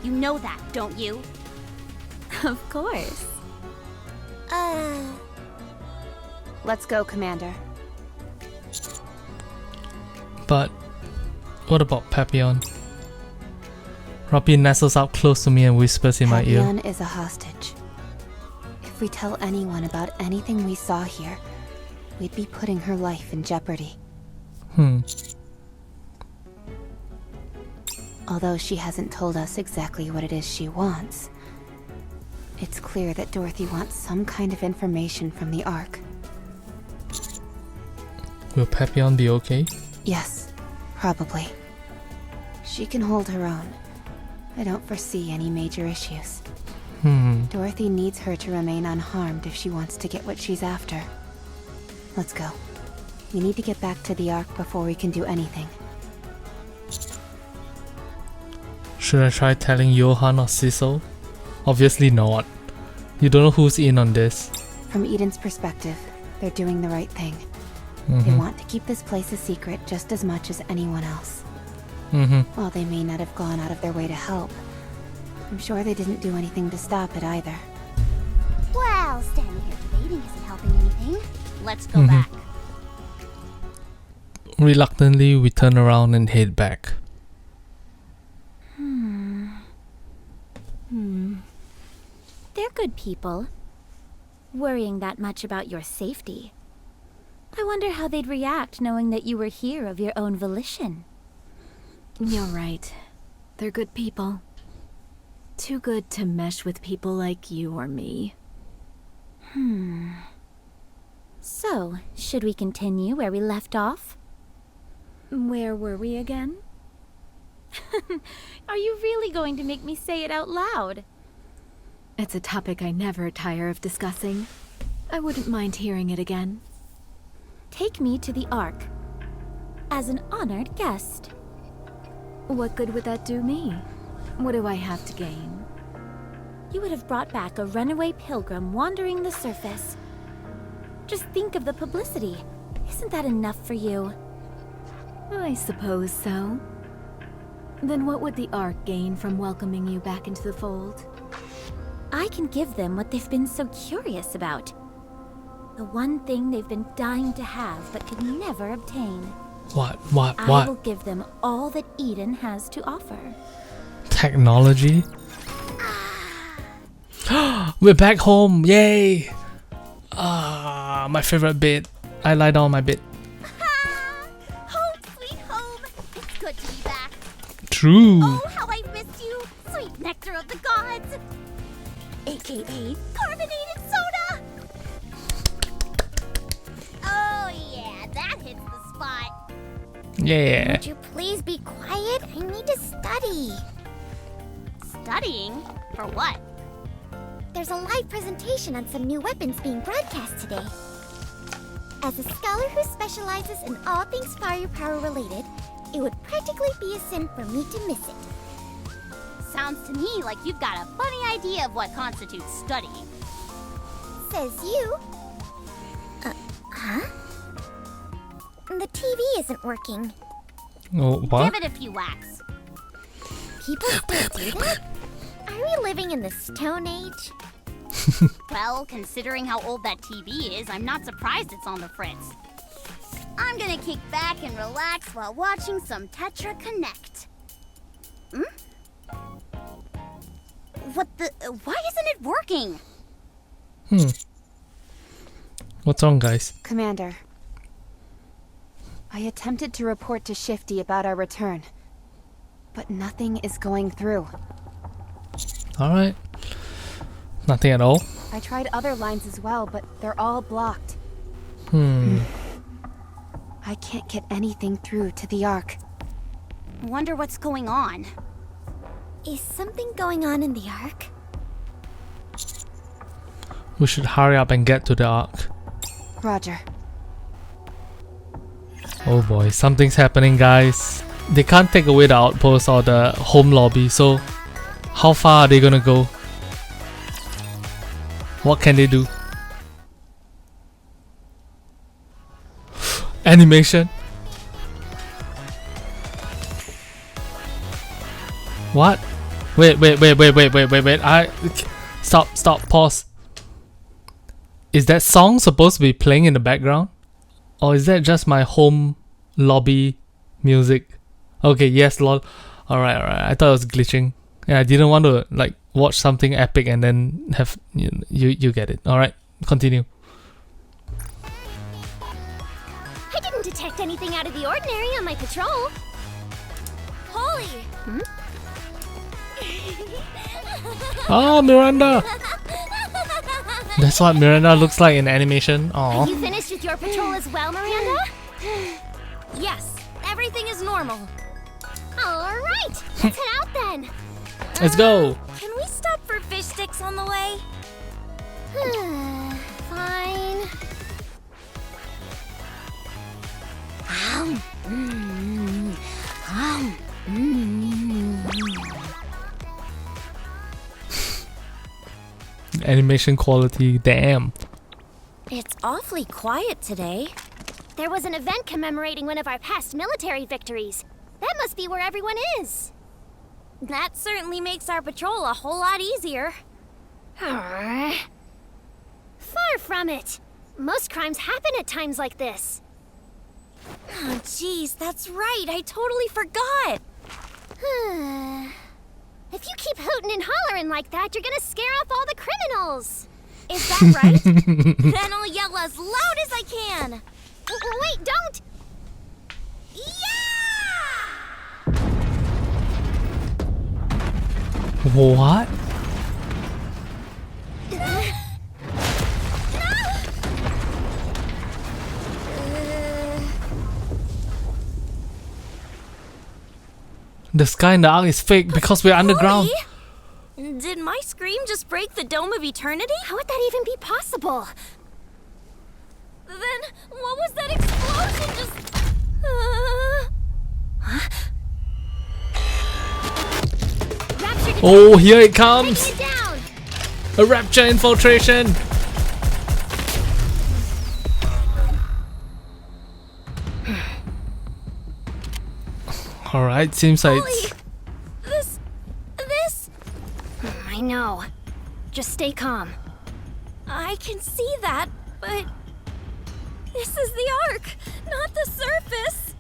S1: You know that, don't you?
S5: Of course.
S3: Let's go, Commander.
S2: But what about Papillon? Robbie nestles up close to me and whispers in my ear.
S3: Papillon is a hostage. If we tell anyone about anything we saw here, we'd be putting her life in jeopardy. Although she hasn't told us exactly what it is she wants, it's clear that Dorothy wants some kind of information from the Ark.
S2: Will Papillon be okay?
S3: Yes, probably. She can hold her own. I don't foresee any major issues. Dorothy needs her to remain unharmed if she wants to get what she's after. Let's go. We need to get back to the Ark before we can do anything.
S2: Should I try telling Johan or Cecil? Obviously not. You don't know who's in on this.
S3: From Eden's perspective, they're doing the right thing. They want to keep this place a secret just as much as anyone else. While they may not have gone out of their way to help, I'm sure they didn't do anything to stop it either.
S1: Well, standing here debating isn't helping anything. Let's go back.
S2: Reluctantly, we turn around and head back.
S5: They're good people. Worrying that much about your safety. I wonder how they'd react knowing that you were here of your own volition. You're right. They're good people. Too good to mesh with people like you or me. So, should we continue where we left off? Where were we again? Are you really going to make me say it out loud? It's a topic I never tire of discussing. I wouldn't mind hearing it again. Take me to the Ark. As an honored guest. What good would that do me? What do I have to gain? You would have brought back a runaway pilgrim wandering the surface. Just think of the publicity. Isn't that enough for you? I suppose so. Then what would the Ark gain from welcoming you back into the fold? I can give them what they've been so curious about. The one thing they've been dying to have but could never obtain.
S2: What?
S5: I will give them all that Eden has to offer.
S2: Technology? We're back home! Yay! My favorite bit. I lie down on my bed.
S1: Home, sweet home. It's good to be back.
S2: True.
S1: Oh, how I missed you, sweet nectar of the gods. AKA carbonated soda. Oh yeah, that hits the spot.
S2: Yeah.
S1: Would you please be quiet? I need to study. Studying? For what? There's a live presentation on some new weapons being broadcast today. As a scholar who specializes in all things firepower related, it would practically be a sin for me to miss it. Sounds to me like you've got a funny idea of what constitutes studying. Says you. Huh? The TV isn't working.
S2: Oh, what?
S1: Give it a few whacks. People still do that? Are we living in the Stone Age? Well, considering how old that TV is, I'm not surprised it's on the fritz. I'm gonna kick back and relax while watching some Tetra Connect. What the? Why isn't it working?
S2: What's wrong, guys?
S3: Commander, I attempted to report to Shifty about our return, but nothing is going through.
S2: Alright. Nothing at all?
S3: I tried other lines as well, but they're all blocked. I can't get anything through to the Ark.
S1: Wonder what's going on. Is something going on in the Ark?
S2: We should hurry up and get to the Ark.
S3: Roger.
S2: Oh boy, something's happening, guys. they can't take away the outpost or the home lobby, so how far are they gonna go? What can they do? Animation. What? Wait. Stop, pause. Is that song supposed to be playing in the background? Or is that just my home lobby music? Okay, yes, lol. Alright. I thought it was glitching. Yeah, I didn't want to like watch something epic and then have you get it. Alright, continue.
S4: I didn't detect anything out of the ordinary on my patrol. Holy!
S2: Oh, Miranda! That's what Miranda looks like in animation.
S4: Are
S2: Aww.
S4: you finished with your patrol as well, Miranda? Yes, everything is normal. Alright, let's head out then.
S2: Let's go!
S4: Can we stop for fish sticks on the way? Fine.
S2: Animation quality, damn.
S4: It's awfully quiet today. There was an event commemorating one of our past military victories. That must be where everyone is. That certainly makes our patrol a whole lot easier. Far from it. Most crimes happen at times like this. Oh, jeez, that's right. I totally forgot. If you keep hooting and hollering like that, you're gonna scare off all the criminals. Is that right? Then I'll yell as loud as I can. Wait, don't! Yeah!
S2: What? The sky in the arc is fake because we're underground.
S4: Did my scream just break the dome of eternity? How would that even be possible? Then what was that explosion just... Rapture
S2: Oh, here it comes!
S4: taking it down!
S2: A rapture infiltration! Alright, seems like it's...
S4: This... I know. Just stay calm. I can see that, but... This is the Ark, not the surface!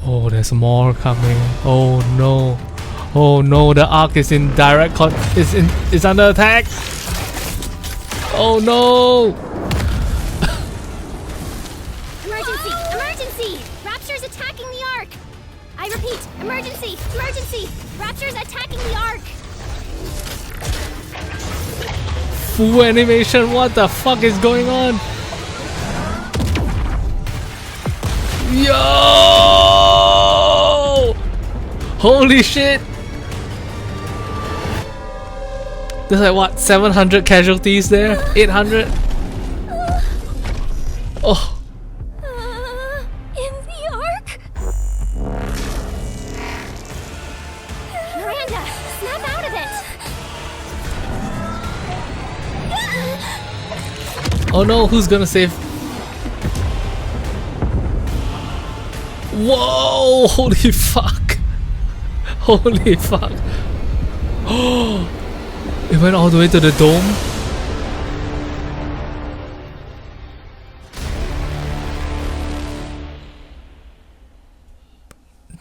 S2: Oh, there's more coming. Oh no. Oh no, the Ark is in direct is under attack! Oh no!
S4: Emergency! Emergency! Rapture's attacking the Ark! I repeat, emergency! Emergency! Rapture's attacking the Ark!
S2: Full animation, what the fuck is going on? Yo! Holy shit! There's like what, 700 casualties there? 800? Oh.
S4: In the Ark? Miranda, snap out of it!
S2: Oh no, who's gonna save? Whoa! Holy fuck! Holy fuck! Oh! It went all the way to the dome?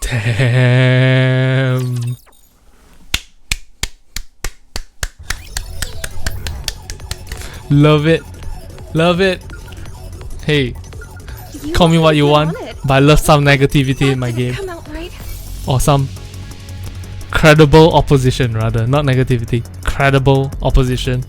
S2: Damn! Love it! Love it! Hey, call me what you want, but I love some negativity in my game.
S3: Come out right.
S2: Or some credible opposition rather, not negativity. Credible opposition.